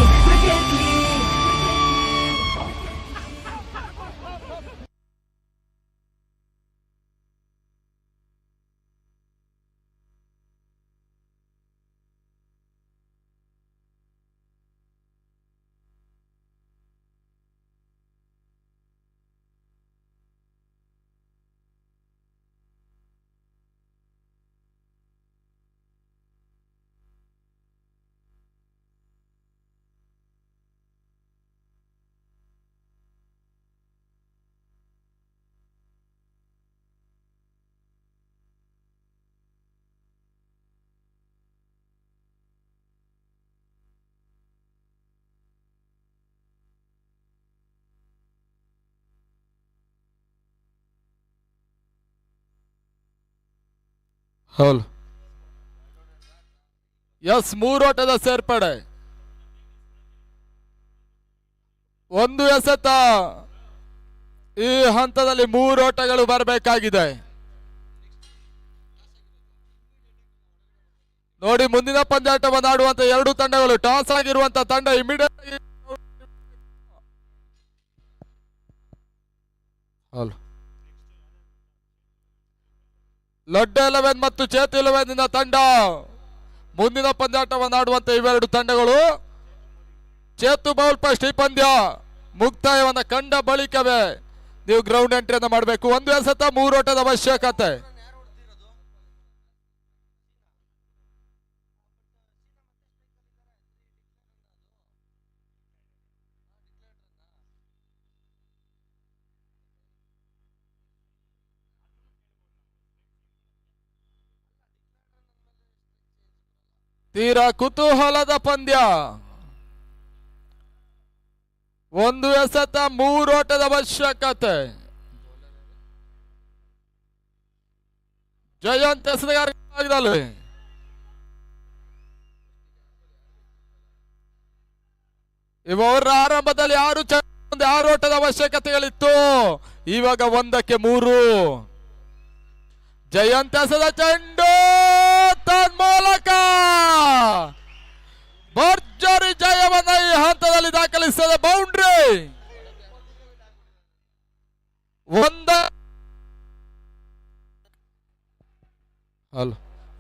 ಹೌದು. ಎಸ್, 3 ಓಟದ ಸೇರ್ಪಡೆ. ಒಂದು ಎಸೆತ. ಈ ಹಂತದಲ್ಲಿ 3 ಓಟಗಳು ಬರಬೇಕಾಗಿದೆ. ನೋಡಿ, ಮುಂದಿನ ಪಂದ್ಯಾಟವನ್ನು ಆಡುವಂತ 2 ತಂಡಗಳು. ಟಾಸ್ ಆಗಿರುವಂತ ತಂಡ ಇಮಿಡಿಯೇಟ್ ಆಗಿ ಲಡ್ಡ 11 ಮತ್ತು ಚೇತು 11 ತಂಡ ಮುಂದಿನ ಪಂದ್ಯಾಟವನ್ನು ಆಡುವಂತ ಇವೆರಡು ತಂಡಗಳು. Chethu bowl first. ಈ ಪಂದ್ಯ ಮುಕ್ತಾಯವನ್ನು ಕಂಡ ಬಳಿಕವೇ ನೀವು ಗ್ರೌಂಡ್ ಎಂಟ್ರಿಯನ್ನು ಮಾಡಬೇಕು. 1 ಎಸೆತ 3 ಓಟದ ಅವಶ್ಯಕತೆ. ತೀರಾ ಕುತೂಹಲದ ಪಂದ್ಯ. 1 ಎಸೆತ 3 ಓಟದ ಅವಶ್ಯಕತೆ. ಜಯಂತ್ ಎಸೆತಗಾರರಲ್ಲಿ ಇವರ ಆರಂಭದಲ್ಲಿ 6 ಓಟದ ಅವಶ್ಯಕತೆಗಳಿತ್ತು. ಇವಾಗ 1ಕ್ಕೆ 3. ಜಯಂತ್ ಎಸೆದ ಚೆಂಡು ತನ್ಮೂಲಕ ಭರ್ಜರಿ ಜಯವನ್ನು ಈ ಹಂತದಲ್ಲಿ ದಾಖಲಿಸಿದ. ಬೌಂಡ್ರಿ.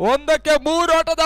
1ಕ್ಕೆ 3 ಓಟದ